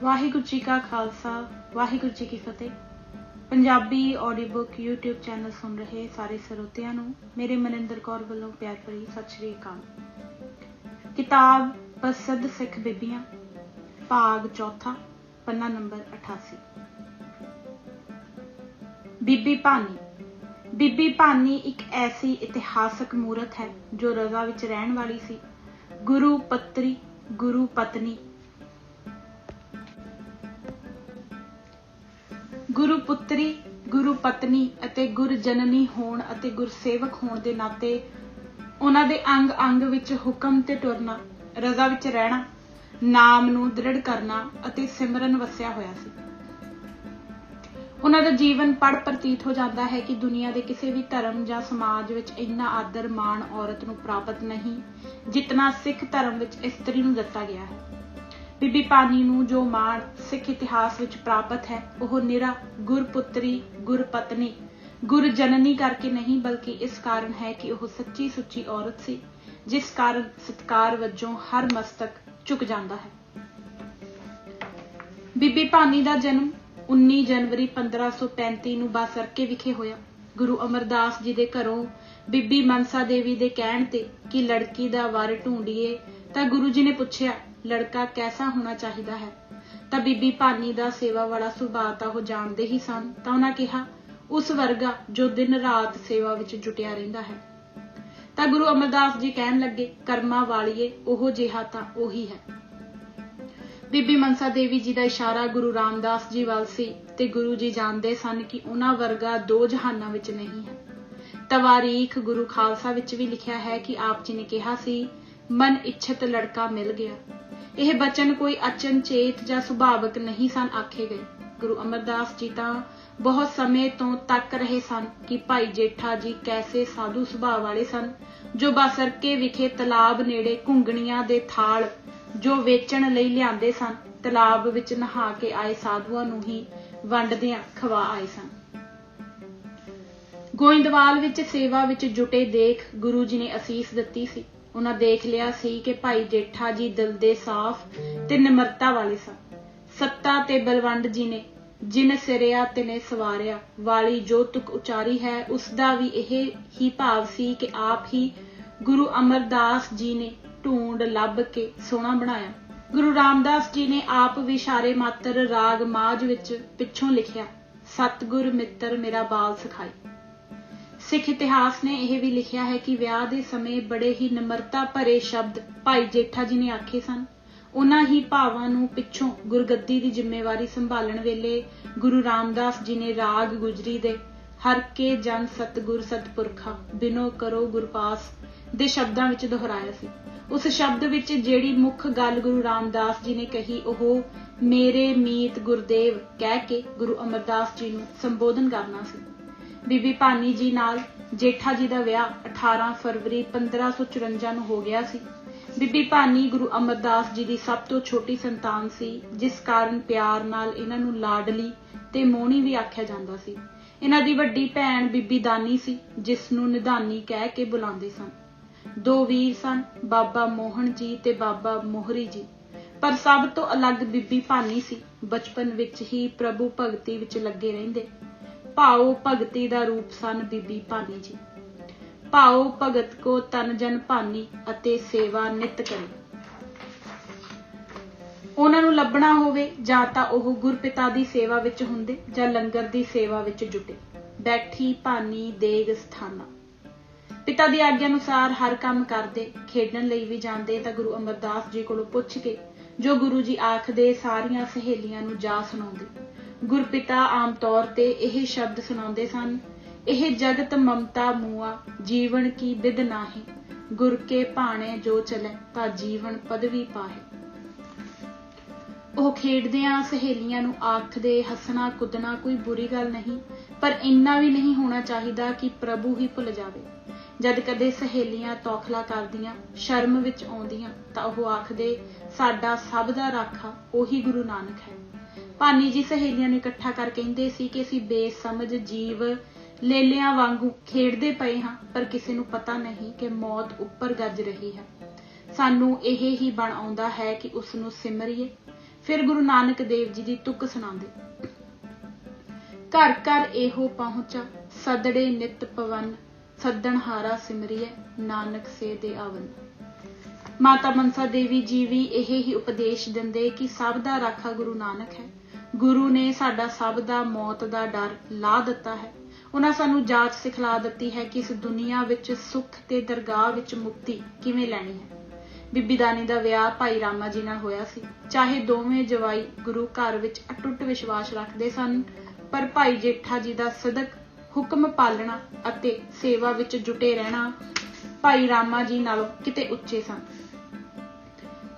ਵਾਹਿਗੁਰੂ ਜੀ ਕਾ ਖਾਲਸਾ ਵਾਹਿਗੁਰੂ ਜੀ ਕੀ ਫਤਿਹ। Punjabi audio book YouTube channel सुन रहे सारे ਸਰੋਤਿਆਂ ਨੂੰ मेरे ਮਨਿੰਦਰ ਕੌਰ ਵੱਲੋਂ ਪਿਆਰ ਭਰੀ ਸਤਿ ਸ਼੍ਰੀ ਅਕਾਲ। किताब प्रसिद्ध सिख बीबियां भाग चौथा पन्ना नंबर 88। बीबी भानी एक ऐसी इतिहासक मूरत है जो रजा विच रहन वाली सी। गुरु पत्री गुरु पत्नी गुरु पुत्री गुरु पत्नी अते गुर जननी होण अते गुरसेवक होण दे नाते उन्हां दे अंग अंग विच हुकम ते टुरना, रजा विच रहना, नाम नूं दृढ़ करना अते सिमरन वसिया होया सी। उन्हां दा जीवन पढ़ प्रतीत हो जाता है कि दुनिया के किसी भी धर्म या समाज विच इन्ना आदर मान औरत नूं प्राप्त नहीं जितना सिख धर्म विच इस्त्री नूं दिता गया है। बीबी भानी नूं जो मान सिख इतिहास विच प्राप्त है वह निरा गुरपुत्री गुरपत्नी गुर जननी करके नहीं बल्कि इस कारण है कि वह सच्ची सुच्ची औरत सी, जिस कारण सत्कार वजों हर मस्तक झुक जाता है। बीबी भानी का जन्म 19 जनवरी 1535 नूं बासरके विखे होया। गुरु अमरदास जी दे घरों बीबी मनसा देवी दे कहण ते कि लड़की दा वर ढूंढिए तां गुरु जी ने पुछया लड़का कैसा होना चाहिए है। तां बीबी भानी दा सेवा वाला सुभाव तां ओह जाणदे ही सन, तां उन्हां कहा उस वर्गा जो दिन रात सेवा विच जुटिया रहिंदा है। तां गुरु अमरदास जी कहण लगे कर्मा वालिए ओह जिहा तां ओही है। बीबी मनसा देवी जी का इशारा गुरु रामदास जी वाल सी ते गुरु जी जानते सन कि उन्हां वर्गा दो जहानां विच नहीं है। तवारीख गुरु खालसा विच भी लिखिया है कि आप जी ने कहा सी मन इच्छित लड़का मिल गया। यह बचन कोई अचनचेत या सुभाविक नहीं सन आखे गए। गुरु अमरदास जी तां बहुत समय तो तक रहे सन कि भाई जेठा जी कैसे साधु सुभाव वाले सन, जो बासरके विखे तलाब नेड़े घुंगणियां दे थाल जो वेचण लई लिआंदे सन, तलाब विच नहा के आए साधुआं नूं ही वंडदिआं खवा आए सन। गोइंदवाल विच सेवा विच जुटे देख गुरु जी ने असीस दित्ती सी। उन्हां देख लिया सी कि भाई जेठा जी दिल दे साफ ते निमरता वाले सन। सत्ता ते बलवंड जी ने जिन सिरिया तिने सवारिया वाली जो तुक उचारी है उसका भी यह ही भाव सी कि आप ही गुरु अमरदास जी ने ढूंढ लभ के सोहना बनाया। गुरु रामदास जी ने आप भी इशारे मात्र राग माज विच पिछों लिखिया सतगुर मित्र मेरा बाल सिखाई। सिख इतिहास ने यह भी लिखिया है कि विआह दे समय बड़े ही निमरता भरे शब्द भाई जेठा जी ने आखे सन। उन्हां ही भावां नूं पिछों गुरगद्दी की जिम्मेवारी संभालण वेले गुरु रामदास जी ने राग गुजरी दे हर के जन सतगुर सतपुरखा बिनो करो गुरपास दे शब्दां विच दोहराया सी। उस शब्द विच जेड़ी मुख गल गुरु रामदास जी ने कही ओह मेरे मीत गुरदेव कह के गुरु अमरदास जी नूं संबोधन करना सी। बीबी भानी जी नाल जेठा जी दा विआह 18 फरवरी 1554 नूं हो गया सी। बीबी भानी गुरु अमरदास जी की सब तो छोटी संतान सी, जिस कारण प्यार नाल इन्हां नूं लाडली ते मोहनी भी आख्या जांदा सी। इन्हां दी वड्डी भैण बीबी दानी सी, जिस नूं निधानी कह के बुलांदे सन। दो वीर सन बाबा मोहन जी ते बाबा मोहरी जी, पर सब तो अलग बीबी भानी सी। बचपन विच ही प्रभु भगती विच लगे रहिंदे। भाओ भगती दा रूप सन बीबी भानी जी। भाओ भगत को तन जन भानी अते सेवा नित करे। उन्हां नूं लभना होवे जां तां ओह गुरपिता दी सेवा विच हुंदे जां लंगर दी सेवा विच जुटे। बैठी भानी देग स्थाना पिता दी आग्या अनुसार हर काम करदे। खेडण लई भी जांदे तां गुरु अमरदास जी कोलों पुछ के जो गुरु जी आखदे सारियां सहेलियां नूं जा सुणाउंदे। गुरपिता आम तौर ते यह शब्द सुणाउंदे सन यह जगत ममता मुआ जीवन की बिद नाहे गुर के भाणे जो चले ता जीवन पदवी पाहे। ਉਹ ਖੇਡਦਿਆਂ सहेलियां नूं आखदे हसना कुदना कोई बुरी गल नहीं, पर इन्ना भी नहीं होना चाहिए कि प्रभु ही भुल जावे। जद कदे सहेलियां तौखला करदियां शर्म विच आउंदियां तां ओह आखदे साडा सब दा राखा ओही गुरु नानक है। भानी जी सहेलियां नूं इकट्ठा कर कहिंदे सी कि असीं बेसमझ जीव लेलियां वांगू खेडदे पए हां, पर किसी नूं पता नहीं कि मौत उपर गज रही है। सानू यह ही बण आउंदा है कि उस नूं सिमरिए फिर गुरु नानक देव जी की तुक सुणांदे। घर घर एहो पहुंचा सदड़े नित पवन, सद्दणहारा सिमरिए नानक से दे आवन। माता मनसा देवी जी भी यह ही उपदेश दिंदे कि सब दा राखा गुरु नानक है। गुरु ने साडा सब दा मौत दा डर ला दिता है। उन्हां सानू जाच सिखला दिती है कि इस दुनिया विच सुख ते दरगाह विच मुक्ति किवें लैनी है। बीबी दानी दा विआह भाई रामा जी नाल होया सी। चाहे दोवें जवाई गुरु घर विच अटुट विश्वास रखदे सन, पर भाई जेठा जी दा सदक हुक्म पालना अते सेवा विच जुटे रहना भाई रामा जी नालों किते उच्चे सन।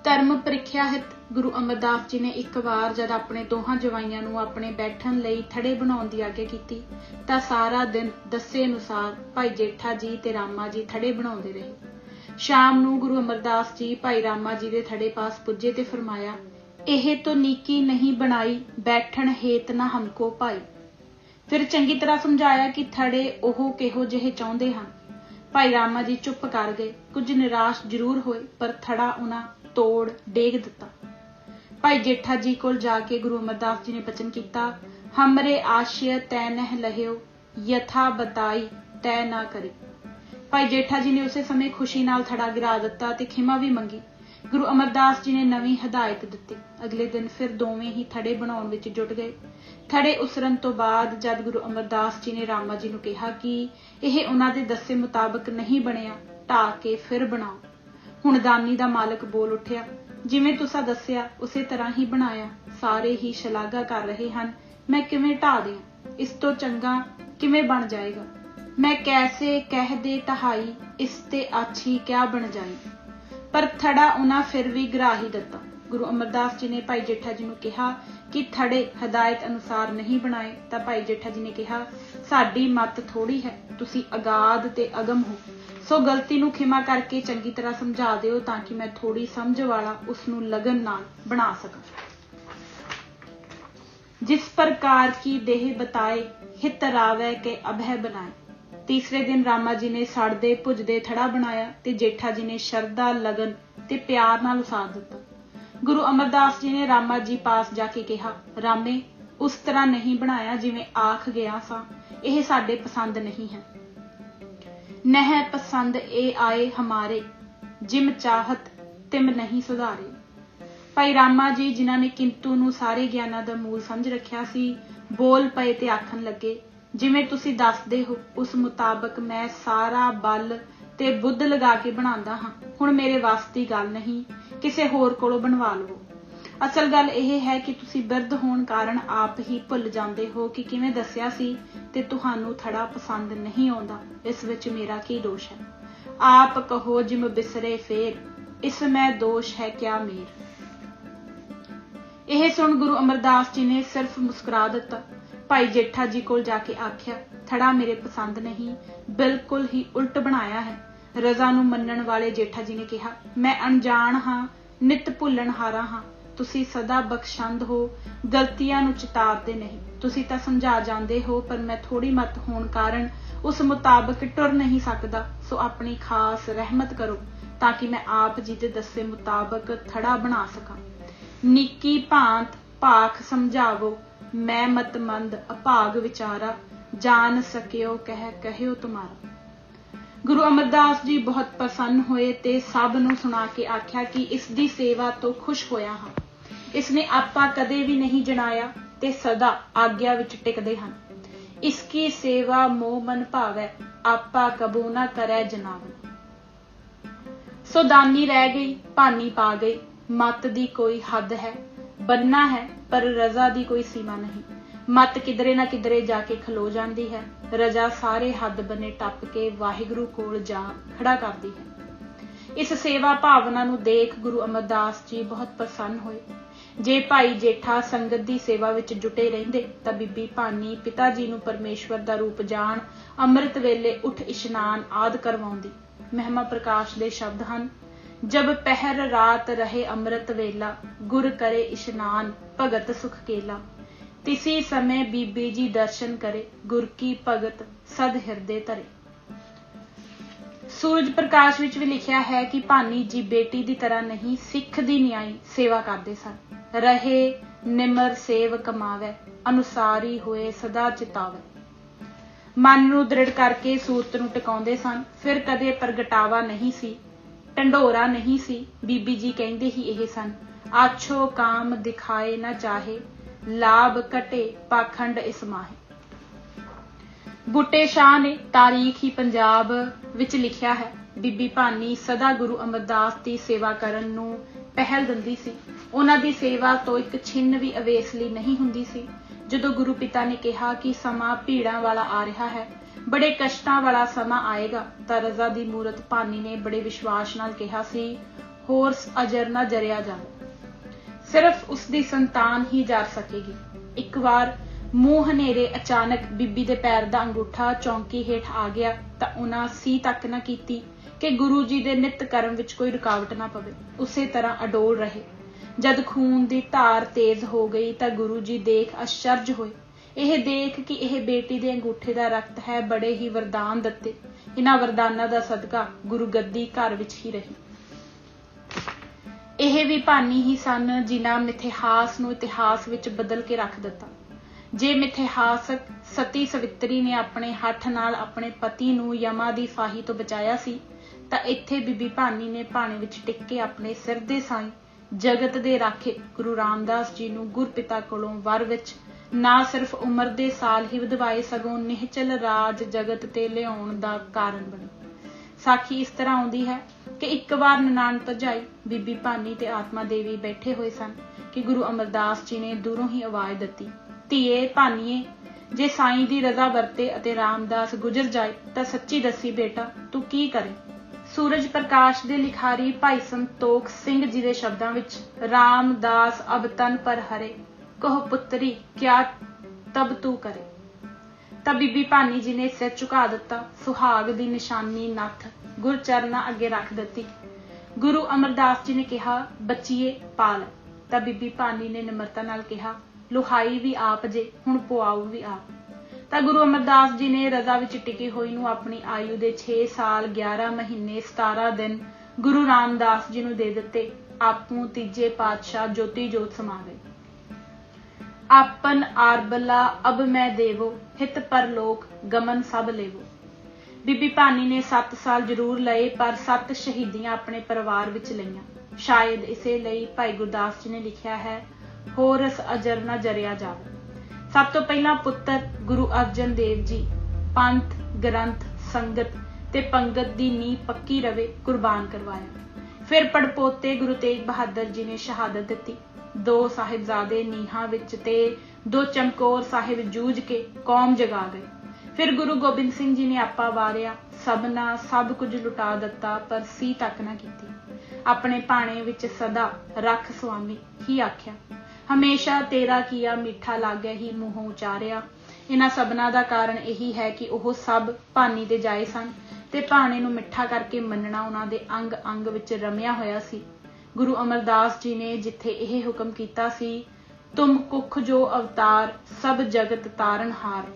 धर्म प्रीख्या हित गुरु अमरदास जी ने एक बार जद अपने दोहां जवाइयां नूं अपने बैठण लई थड़े बनाउण दी आग्या कीती तां सारा दिन दस्से अनुसार भाई जेठा जी ते रामा जी थड़े बनाउंदे रहे। शाम नूं गुरु अमरदास जी भाई रामा जी दे थड़े पास पुजे ते फरमाया, एह तो नीकी नहीं बनाई, बैठण हेत ना हमको पाई। फिर चंगी तरह समझाया कि थड़े ओह किहो जिहे चाहुंदे हन। भाई रामा जी चुप कर गए, कुछ निराश जरूर होए, पर थड़ा उन्हां तोड़ डेग दिता। भाई जेठा जी कोल जाके गुरु अमरदास जी ने बचन किया, हमरे आशय तै नह लहियो, यथा बताई तै ना करी। भाई जेठा जी ने उसे समय खुशी नाल थड़ा गिरा दिता ते खिमा भी मंगी। गुरु अमरदास जी ने नवीं हदायत दिती। अगले दिन फिर दोवें ही थड़े बनाउण विच जुट गए। थड़े उसरन तो बाद जद गुरु अमरदास जी ने रामा जी नूं कहा कि यह उन्हां दे दस्से मुताबक नहीं बनिया, ढा के फिर बनाओ। हुण दानी दा मालक बोल उठिया, जिवें तुसां दस्सिया उसे तरह ही बनाया। सारे ही शलाघा कर रहे हन, मैं किवें ढा दियां, इस तो चंगा किवें बन जाएगा। मैं कैसे कह दे ढहाई, इसते आछी क्या बन जाई। पर थड़ा उन्हां फिर भी गिरा ही दिता। गुरु अमरदास जी ने भाई जेठा जी नूं कहा कि थड़े हदायत अनुसार नहीं बनाए, तां भाई जेठा जी ने कहा, साडी मत थोड़ी है, तुसीं अगाध ते अगम हो, सो गलती नूं खिमा करके चंगी तरह समझा दिओ तां कि मैं थोड़ी समझ वाला उसनूं लगन नाल बना सकां। जिस प्रकार की देह बताए, हित रावै के अभय बनाए। तीसरे दिन रामा जी ने सड़दे भुजदे थड़ा बनाया ते जेठा जी ने शरदा लगन ते प्यार नाल उसार दिता। गुरु अमरदास जी ने रामा जी पास जाके कहा, रामे उस तरह नहीं बनाया जिवें आख गया सा, यह साडे पसंद नहीं है। नह पसंद ए आए हमारे, जिम चाहत तिम नहीं सुधारे। भाई रामा जी जिन्हां ने किंतु नूं सारे ज्ञानां दा मूल समझ रखिया सी, बोल पए ते आखन लगे, जिवें तुसीं दसदे हो उस मुताबक मैं सारा बल ते बुद्ध लगा के बनांदा हां। हुण मेरे वस दी गल नहीं, किसे होर कोलों बनवा लवो। असल गल यह है कि तुसीं बिरध होण कारण आप ही भुल जांदे हो कि किवें दस्सिया सी ते तुहानूं थड़ा पसंद नहीं आउंदा। इस विच मेरा की दोष है? आप कहो जिम बिसरे फेर, इसमें दोष है क्या मेर। यह सुन गुरु अमरदास जी ने सिर्फ मुस्कुरा दिता। भाई जेठा जी कोल जाके आख्या, थड़ा मेरे पसंद नहीं, बिल्कुल ही उल्ट बनाया है। रजा नूं मन्नण वाले जेठा जी ने कहा, मैं अनजान हाँ, नित भुल्लणहारा हाँ, तुसी सदा बख्शंद हो, गलतियां नूं चितारदे नहीं। तुसी तां समझा जांदे हो, पर मैं थोड़ी मत होण कारण उस मुताबक टुर नहीं सकदा, सो अपनी खास रहमत करो ताकि मैं आप जी दे दस्से मुताबक थड़ा बना सकां। निकी भांत भाख समझावो, मैं मतमंद अभाग विचारा, जान सकियो कह कहियो तुम्हारा। गुरु अमरदास जी बहुत प्रसन्न होए ते सब नूं सुना के आख्या कि इसदी सेवा तो खुश होया हां। इसने आपा कदे भी नहीं जनाया ते सदा आग्या विच टिकदे हन। इसकी सेवा मोह मन भावै, आपा कबू ना करै जनावन। सो दानी रह गई, भानी पा गई। मत दी कोई हद है, बनना है, पर रजा दी कोई सीमा नहीं। मत किधरे ना किधरे जाके खलो जाती है। रजा सारे हद बने टप के वाहिगुरु कोल जा खड़ा करती है। इस सेवा भावना नूं देख गुरु अमरदास जी बहुत प्रसन्न होए। जे भाई जेठा संगत दी सेवा विच जुटे रहिंदे तां बीबी भानी पिता जी नूं परमेश्वर दा रूप जाण अमृत वेले उठ इशनान आदि करवाउंदी। महिमा प्रकाश दे शब्द हन, जब पहर रात रहे अमृत वेला, गुर करे इशनान भगत सुख केला। तिसी समय बीबी जी दर्शन करे, गुर की भगत सद हिरदे धरे। सूरज प्रकाश विच भी लिखिया है कि भानी जी बेटी दी तरह नहीं, सिख दी न्याई सेवा करदे सन। रहे निमर सेव कमावे, अनुसारी होए सदा चितावे। मन नूं दृढ़ करके सूरत नूं टिकाउंदे सन। फिर कदे प्रगटावा नहीं सी, ढंढोरा नहीं सी। बीबी जी कहंदे ही ਇਹ सन, आछो काम दिखाए न चाहे, लाभ घटे पाखंड इस माहे। बूटे शाह ने तारीख ही पंजाब विच लिखिया है, बीबी भानी सदा गुरु अमरदास की सेवा करन नूं पहल दिंदी सी। उन्हां दी सेवा तो एक छिन्न भी अवेसली नहीं हुंदी सी। जदों गुरु पिता ने कहा कि समा भीड़ां वाला आ रहा है, बड़े कष्टां वाला समा आएगा, तां रज़ा दी मूरत भानी ने बड़े विश्वास नाल कहा सी, होर अजर ना जरिया जावे, सिर्फ उसकी संतान ही जर सकेगी। एक बार मूंह हनेरे अचानक बीबी दे पैर दा अंगूठा चौंकी हेठ आ गया तां उन्हां सी तक ना कीती कि गुरु जी दे नित कर्म विच कोई रुकावट ना पवे, उसे तरह अडोल रहे। जद खून दी धार तेज हो गई तां गुरु जी देख आश्चर्य होए। यह देख कि यह बेटी दे अंगूठे दा रक्त है, बड़े ही वरदान दत्ते। इन्हां वरदानां दा सदका गुरु गद्दी घर विच ही रही। यह भी भानी ही सन जिन्हां मिथिहास नूं इतिहास विच बदल के रख दिता। जे मिथिहासक सती सवित्री ने अपने हੱਥ नाल अपने पति नूं यमा दी फाही तो बचाया सी, तां इत्थे बीबी भानी ने भाणे विच टिक के अपने सिर दे साईं जगत दे राखे गुरु रामदास जी नूं गुरपिता कोलों वर विच ना सिर्फ उम्र दे साल ही वधवाए, सगों निहचल राज जगत ते लियाउण दा कारण बनी। साखी इस तरह आउंदी है कि एक बार ननान भरजाई बीबी भानी ते आत्मा देवी बैठे हुए सन कि गुरु अमरदास जी ने दूरों ही आवाज़ दित्ती, धीए भानीए, जे साईं दी रजा वरते अते रामदास गुजर जाए तां सच्ची दसी बेटा तू की करे। सूरज प्रकाश दे लिखारी भाई संतोख सिंह जी दे शब्दां विच, रामदास अब तन पर हरे, कहो पुत्री क्या तब तू करे। तां बीबी भानी जी ने सिर झुका दिता, सुहाग दी निशानी नथ गुरचरना अगे रख दिती। गुरु अमरदास जी ने कहा, बच्चीए पाल। तां बीबी भानी ने निमरता नाल कहा, लुहाई भी आप जे, हुण पुआऊ भी आप। तां गुरु अमरदास जी ने रजा विच टिकी होई नूं अपनी आयु दे 6 साल 11 महीने 17 दिन गुरु रामदास जी नूं दे दिते। आपू तीजे पातशाह ज्योति जोत समा गए। आपन आरबला अब मैं देवो, हित परलोक गमन सब लेवो। बीबी भानी ने 7 साल जरूर लए, पर 7 शहीदियां अपने परिवार विच लईआं। शायद इसे लई भाई गुरदास जी ने लिखिया है, होरस अजर ना जरिया जावे। सब तो पहला पुत्र गुरु अर्जन देव जी पंथ ग्रंथ संगत ते पंगत दी नींह पक्की रवे कुर्बान करवाया। फिर पड़पोते गुरु तेग बहादुर जी ने शहादत दिती। 2 साहिबजादे नीहां विच ते 2 चमकौर साहिब जूझ के कौम जगा गए। फिर गुरु गोबिंद सिंह जी ने आपा वारिया, सबना सब कुछ लुटा दिता, पर सी तक ना कीती। अपने भाणे विच सदा रख स्वामी ही आख्या, हमेशा तेरा किया मीठा लागे ही मूहों उचारिया। इन्हां सबना दा कारण यही है कि ओह सब भानी दे जाए सन ते भाणे नूं मिठा करके मन्नना उन्हां दे अंग अंग विच रमिया होया सी। गुरु अमरदास जी ने जिथे यह हुक्म कीता सी, तुम कुख जो अवतार सब जगत तारन हार,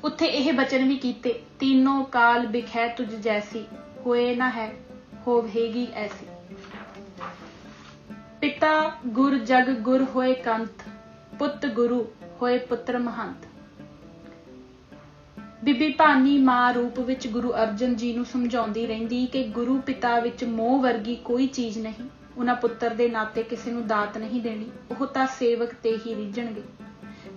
उत्थे यह बचन भी कीते, तीनों काल बिखै तुझ जैसी, होए ना है होवेगी ऐसी। पिता गुर जग गुर होए कंथ, पुत गुरु होए पुत्र महंत। बीबी भानी मां रूप विच गुरु अर्जन जी नूं समझाउंदी रहिंदी कि गुरु पिता विच मोह वर्गी कोई चीज़ नहीं। उन्हां पुत्र दे नाते किसी नूं दात नहीं देनी, ओह तां सेवक ते ही रिझणगे।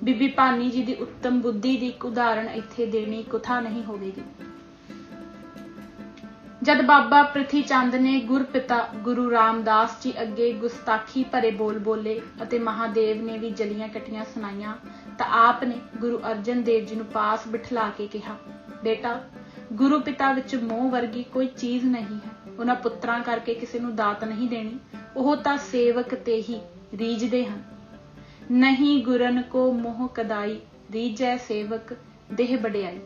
बीबी भानी जी दी उत्तम बुद्धि दी एक उदाहरण इत्थे देनी कुथा नहीं होवेगी। जद बाबा पृथी चंद ने गुरपिता गुरु रामदास जी अगे गुस्ताखी भरे बोल बोले अते महादेव ने भी जलियां कटियां सुनाइयां, तां आप ने गुरु अर्जन देव जी नूं पास बिठला के कहा, बेटा गुरु पिता विच मोह वर्गी कोई चीज़ नहीं है। उन्हां पुत्रां करके किसी नूं दात नहीं देनी, ओह तां सेवक ते ही रीझदे हन। नहीं गुरन को मोह कदाई, रीझै सेवक देह बड़ियाई।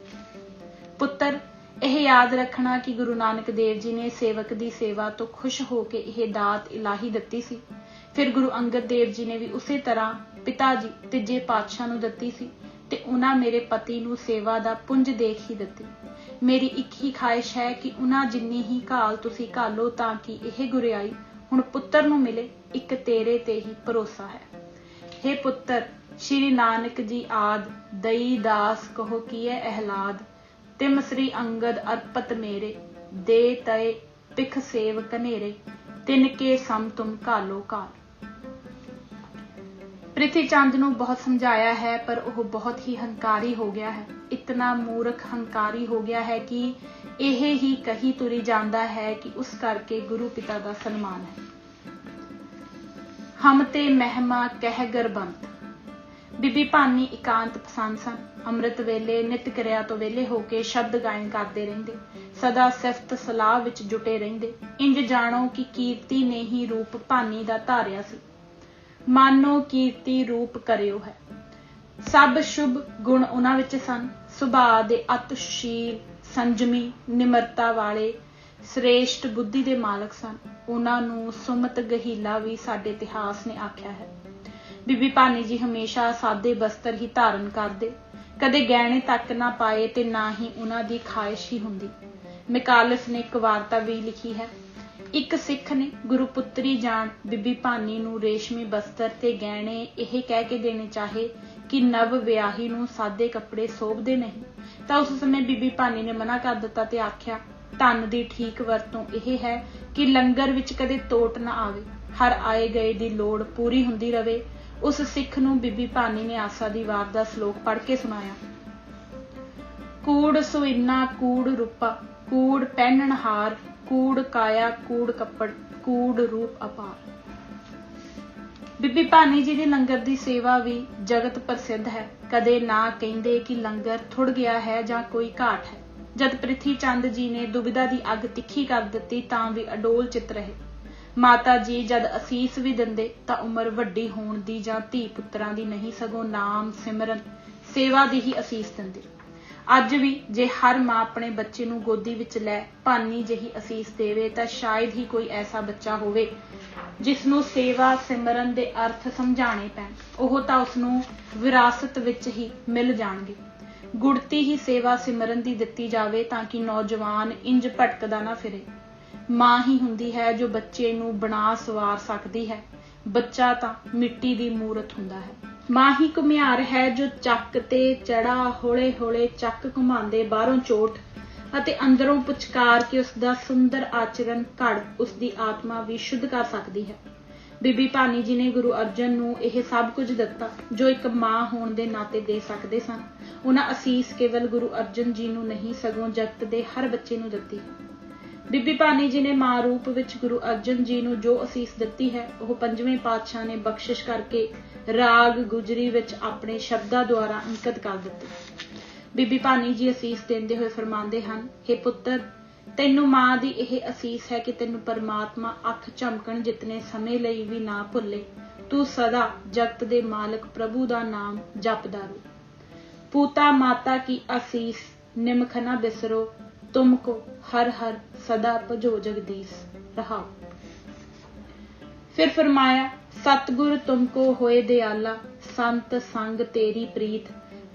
पुत्र यह याद रखना कि गुरु नानक देव जी ने सेवक की सेवा तो खुश होकर यह दात इलाही दत्ती सी। फिर गुरु अंगद देव जी ने भी उसी तरह पिता जी तीजे पातशाह नूं दत्ती सी ते उन्हां मेरे पति नूं सेवा दा पुंज देख ही दत्ती। मेरी एक ही ख्वाहिश है कि उन्हां जिन्नी ही घाल तुसीं घालो तां कि यह गुरियाई हुण पुत्तर नूं मिले ਇੱਕ ਤੇਰੇ ਤੇ ਹੀ ਭਰੋਸਾ ਹੈ। हे ਪੁੱਤਰ, श्री नानक जी आद दई दास कहो किए अहलाद, तिम श्री अंगद अर्पत मेरे, दे तय पिख सेव कनेरे, तिनके सम तुम कालो काल। ਪ੍ਰਿਥੀ ਚੰਦ ਨੂੰ ਬਹੁਤ ਸਮਝਾਇਆ ਹੈ, ਪਰ ਉਹ ਬਹੁਤ ਹੀ ਹੰਕਾਰੀ ਹੋ ਗਿਆ ਹੈ। ਇਤਨਾ ਮੂਰਖ ਹੰਕਾਰੀ ਹੋ ਗਿਆ ਹੈ ਕਿ ਇਹ ਹੀ ਕਹੀ ਤੁਰੀ ਜਾਂਦਾ ਹੈ ਕਿ ਉਸ ਕਰਕੇ ਗੁਰੂ ਪਿਤਾ ਦਾ ਸਨਮਾਨ ਹੈ। ਹਮ ਤੇ ਮਹਿਮਾ ਕਹਿ ਗਰਬੰਤ। ਬੀਬੀ ਭਾਨੀ ਇਕਾਂਤ ਪਸੰਦ ਸਨ। ਅੰਮ੍ਰਿਤ ਵੇਲੇ ਨਿਤ ਕਿਰਿਆ ਤੋਂ ਵਿਹਲੇ ਹੋ ਕੇ ਸ਼ਬਦ ਗਾਇਨ ਕਰਦੇ ਰਹਿੰਦੇ, ਸਦਾ ਸਿਫਤ ਸਲਾਹ ਵਿੱਚ ਜੁਟੇ ਰਹਿੰਦੇ। ਇੰਜ ਜਾਣੋ ਕਿ ਕੀਰਤੀ ਨੇ ਹੀ ਰੂਪ ਭਾਨੀ ਦਾ ਧਾਰਿਆ ਸੀ। ਮਾਨੋ ਕੀਰਤੀ ਰੂਪ ਕਰਿਓ ਹੈ। ਸਭ ਸ਼ੁਭ ਗੁਣ ਉਹਨਾਂ ਵਿੱਚ ਸਨ। ਸੁਭਾਅ ਦੇ ਅਤਿ ਸੁਸ਼ੀਲ, ਸੰਜਮੀ, ਨਿਮਰਤਾ ਵਾਲੇ, ਸ੍ਰੇਸ਼ਟ ਬੁੱਧੀ ਦੇ ਮਾਲਕ ਸਨ। ਉਹਨਾਂ ਨੂੰ ਸੁਮਤ ਗਹੀਲਾ ਵੀ ਸਾਡੇ ਇਤਿਹਾਸ ਨੇ ਆਖਿਆ ਹੈ। ਬੀਬੀ ਭਾਨੀ ਜੀ ਹਮੇਸ਼ਾ ਸਾਦੇ ਬਸਤਰ ਹੀ ਧਾਰਨ ਕਰਦੇ, ਕਦੇ ਗਹਿਣੇ ਤੱਕ ਨਾ ਪਾਏ ਤੇ ਨਾ ਹੀ ਉਹਨਾਂ ਦੀ ਖਾਹਿਸ਼ ਹੀ ਹੁੰਦੀ। ਮੈਕਾਲਫ ਨੇ ਇੱਕ ਵਾਰਤਾ ਵੀ ਲਿਖੀ ਹੈ। ਇੱਕ ਸਿੱਖ ਨੇ ਗੁਰੂ ਪੁੱਤਰੀ ਜਾਣ ਬੀਬੀ ਭਾਨੀ ਨੂੰ ਰੇਸ਼ਮੀ ਬਸਤਰ ਤੇ ਗਹਿਣੇ ਇਹ ਕਹਿ ਕੇ ਦੇਣੇ ਚਾਹੇ ਕਿ ਨਵ ਵਿਆਹੀ ਨੂੰ ਸਾਦੇ ਕੱਪੜੇ ਸੋਭਦੇ ਨਹੀਂ, ਤਾਂ ਉਸ ਸਮੇਂ ਬੀਬੀ ਭਾਨੀ ਨੇ ਮਨਾ ਕਰ ਦਿੱਤਾ ਤੇ ਆਖਿਆ, ਧਨ ਦੀ ਠੀਕ ਵਰਤੋਂ ਇਹ ਹੈ ਕਿ ਲੰਗਰ ਵਿੱਚ ਕਦੇ ਤੋਟ ਨਾ ਆਵੇ, ਹਰ ਆਏ ਗਏ ਦੀ ਲੋੜ ਪੂਰੀ ਹੁੰਦੀ ਰਵੇ। ਉਸ ਸਿੱਖ ਨੂੰ ਬੀਬੀ ਭਾਨੀ ਨੇ ਆਸਾ ਦੀ ਵਾਰ ਦਾ ਸ਼ਲੋਕ ਪੜ੍ਹ ਕੇ ਸੁਣਾਇਆ। ਕੂੜ ਸੁਇਨਾ ਕੂੜ ਰੂਪਾ, ਕੂੜ ਪਹਿਨਣ ਹਾਰ, ਕੂੜ ਕਾਇਆ ਕੂੜ ਕੱਪੜ, ਕੂੜ ਰੂਪ ਅਪਾਰ। ਬੀਬੀ ਭਾਨੀ ਜੀ ਦੀ ਲੰਗਰ ਦੀ ਸੇਵਾ ਵੀ ਜਗਤ ਪ੍ਰਸਿੱਧ ਹੈ। ਕਦੇ ਨਾ ਕਹਿੰਦੇ ਕਿ ਲੰਗਰ ਥੁੜ ਗਿਆ ਹੈ ਜਾਂ ਕੋਈ ਘਾਟ ਹੈ। ਜਦ ਪ੍ਰਿਥੀ ਚੰਦ ਜੀ ਨੇ ਦੁਬਿਧਾ ਦੀ ਅੱਗ ਤਿੱਖੀ ਕਰ ਦਿੱਤੀ ਤਾਂ ਵੀ ਅਡੋਲ ਚਿੱਤ ਰਹੇ। ਮਾਤਾ ਜੀ ਜਦ ਅਸੀਸ ਵੀ ਦਿੰਦੇ ਤਾਂ ਉਮਰ ਵੱਡੀ ਹੋਣ ਦੀ ਜਾਂ ਧੀ ਪੁੱਤਰਾਂ ਦੀ ਨਹੀਂ, ਸਗੋਂ ਨਾਮ ਸਿਮਰਨ ਸੇਵਾ ਦੀ ਹੀ ਅਸੀਸ ਦਿੰਦੇ। ਅੱਜ ਵੀ ਜੇ ਹਰ ਮਾਂ ਆਪਣੇ ਬੱਚੇ ਨੂੰ ਗੋਦੀ ਵਿੱਚ ਲੈ ਭਾਨੀ ਜਿਹੀ ਅਸੀਸ ਦੇਵੇ ਤਾਂ ਸ਼ਾਇਦ ਹੀ ਕੋਈ ਐਸਾ ਬੱਚਾ ਹੋਵੇ ਜਿਸ ਨੂੰ ਸੇਵਾ ਸਿਮਰਨ ਦੇ ਅਰਥ ਸਮਝਾਣੇ ਪੈਣ। ਉਹ ਤਾਂ ਉਸਨੂੰ ਵਿਰਾਸਤ ਵਿੱਚ ਹੀ ਮਿਲ ਜਾਣਗੇ। ਗੁੜਤੀ ਹੀ ਸੇਵਾ ਸਿਮਰਨ ਦੀ ਦਿੱਤੀ ਜਾਵੇ ਤਾਂ ਕਿ ਨੌਜਵਾਨ ਇੰਜ ਭਟਕਦਾ ਨਾ ਫਿਰੇ। ਮਾਂ ਹੀ ਹੁੰਦੀ ਹੈ ਜੋ ਬੱਚੇ ਨੂੰ ਬਣਾ ਸਵਾਰ ਸਕਦੀ ਹੈ। ਬੱਚਾ ਤਾਂ ਮਿੱਟੀ ਦੀ ਮੂਰਤ ਹੁੰਦਾ ਹੈ। ਮਾਂ ਹੀ ਘੁਮਿਆਰ ਹੈ ਜੋ ਚੱਕ ਤੇ ਚੜਾ ਹੌਲੇ ਹੌਲੇ ਚੱਕ ਘੁਮਾਉਂਦੇ ਬਾਹਰੋਂ ਚੋਟ ਅਤੇ ਅੰਦਰੋਂ ਪੁਚਕਾਰ ਕੇ ਉਸਦਾ ਸੁੰਦਰ ਆਚਰਣ ਘੜ ਉਸਦੀ ਆਤਮਾ ਵੀ ਸ਼ੁੱਧ ਕਰ ਸਕਦੀ ਹੈ। ਬੀਬੀ ਭਾਨੀ ਜੀ ਨੇ ਗੁਰੂ ਅਰਜਨ ਨੂੰ ਇਹ ਸਭ ਕੁਝ ਦਿੱਤਾ ਜੋ ਇੱਕ ਮਾਂ ਹੋਣ ਦੇ ਨਾਤੇ ਦੇ ਸਕਦੇ ਸਨ। ਉਹਨਾਂ ਅਸੀਸ ਕੇਵਲ ਗੁਰੂ ਅਰਜਨ ਜੀ ਨੂੰ ਨਹੀਂ, ਸਗੋਂ ਜਗਤ ਦੇ ਹਰ ਬੱਚੇ ਨੂੰ ਦਿੱਤੀ। ਬੀਬੀ ਭਾਨੀ ਜੀ ਨੇ ਮਾਂ ਰੂਪ ਵਿੱਚ ਗੁਰੂ ਅਰਜਨ ਜੀ ਨੂੰ ਜੋ ਅਸੀਸ ਦਿੱਤੀ ਹੈ, ਉਹ ਪੰਜਵੇਂ ਪਾਤਸ਼ਾਹ ਨੇ ਬਖਸ਼ਿਸ਼ ਕਰਕੇ ਰਾਗ ਗੁਜਰੀ ਵਿੱਚ ਆਪਣੇ ਸ਼ਬਦਾਂ ਦੁਆਰਾ ਅੰਕਿਤ ਕਰ ਦਿੱਤੀ। ਬੀਬੀ ਭਾਨੀ ਜੀ ਅਸੀਸ ਦਿੰਦੇ ਹੋਏ ਫਰਮਾਉਂਦੇ ਹਨ, हे ਪੁੱਤਰ, ਤੈਨੂੰ ਮਾਂ ਦੀ ਇਹ ਅਸੀਸ ਹੈ ਕਿ ਤੈਨੂੰ ਪਰਮਾਤਮਾ ਅੱਖ ਝਮਕਣ ਜਿਤਨੇ ਸਮੇਂ ਲਈ ਵੀ ਨਾ ਭੁੱਲੇ। ਤੂੰ ਸਦਾ ਜਗਤ ਦੇ ਮਾਲਕ ਪ੍ਰਭੂ ਦਾ ਨਾਮ ਜਪਦਾ ਰਹੋ। ਪੂਤਾ ਮਾਤਾ ਕੀ ਅਸੀਸ ਨਿਮਖ ਨਾ ਬਿਸਰੋ, ਤੁਮਕੋ ਹਰ ਹਰ ਸਦਾ ਭਜੋ ਜਗਦੀਸ਼ ਰਹਾਓ। ਫਿਰ ਫਰਮਾਇਆ, ਸਤਿਗੁਰ ਤੁਮਕੋ ਹੋਏ ਦਿਆਲਾ, ਸੰਤ ਸੰਗ ਤੇਰੀ ਪ੍ਰੀਤ,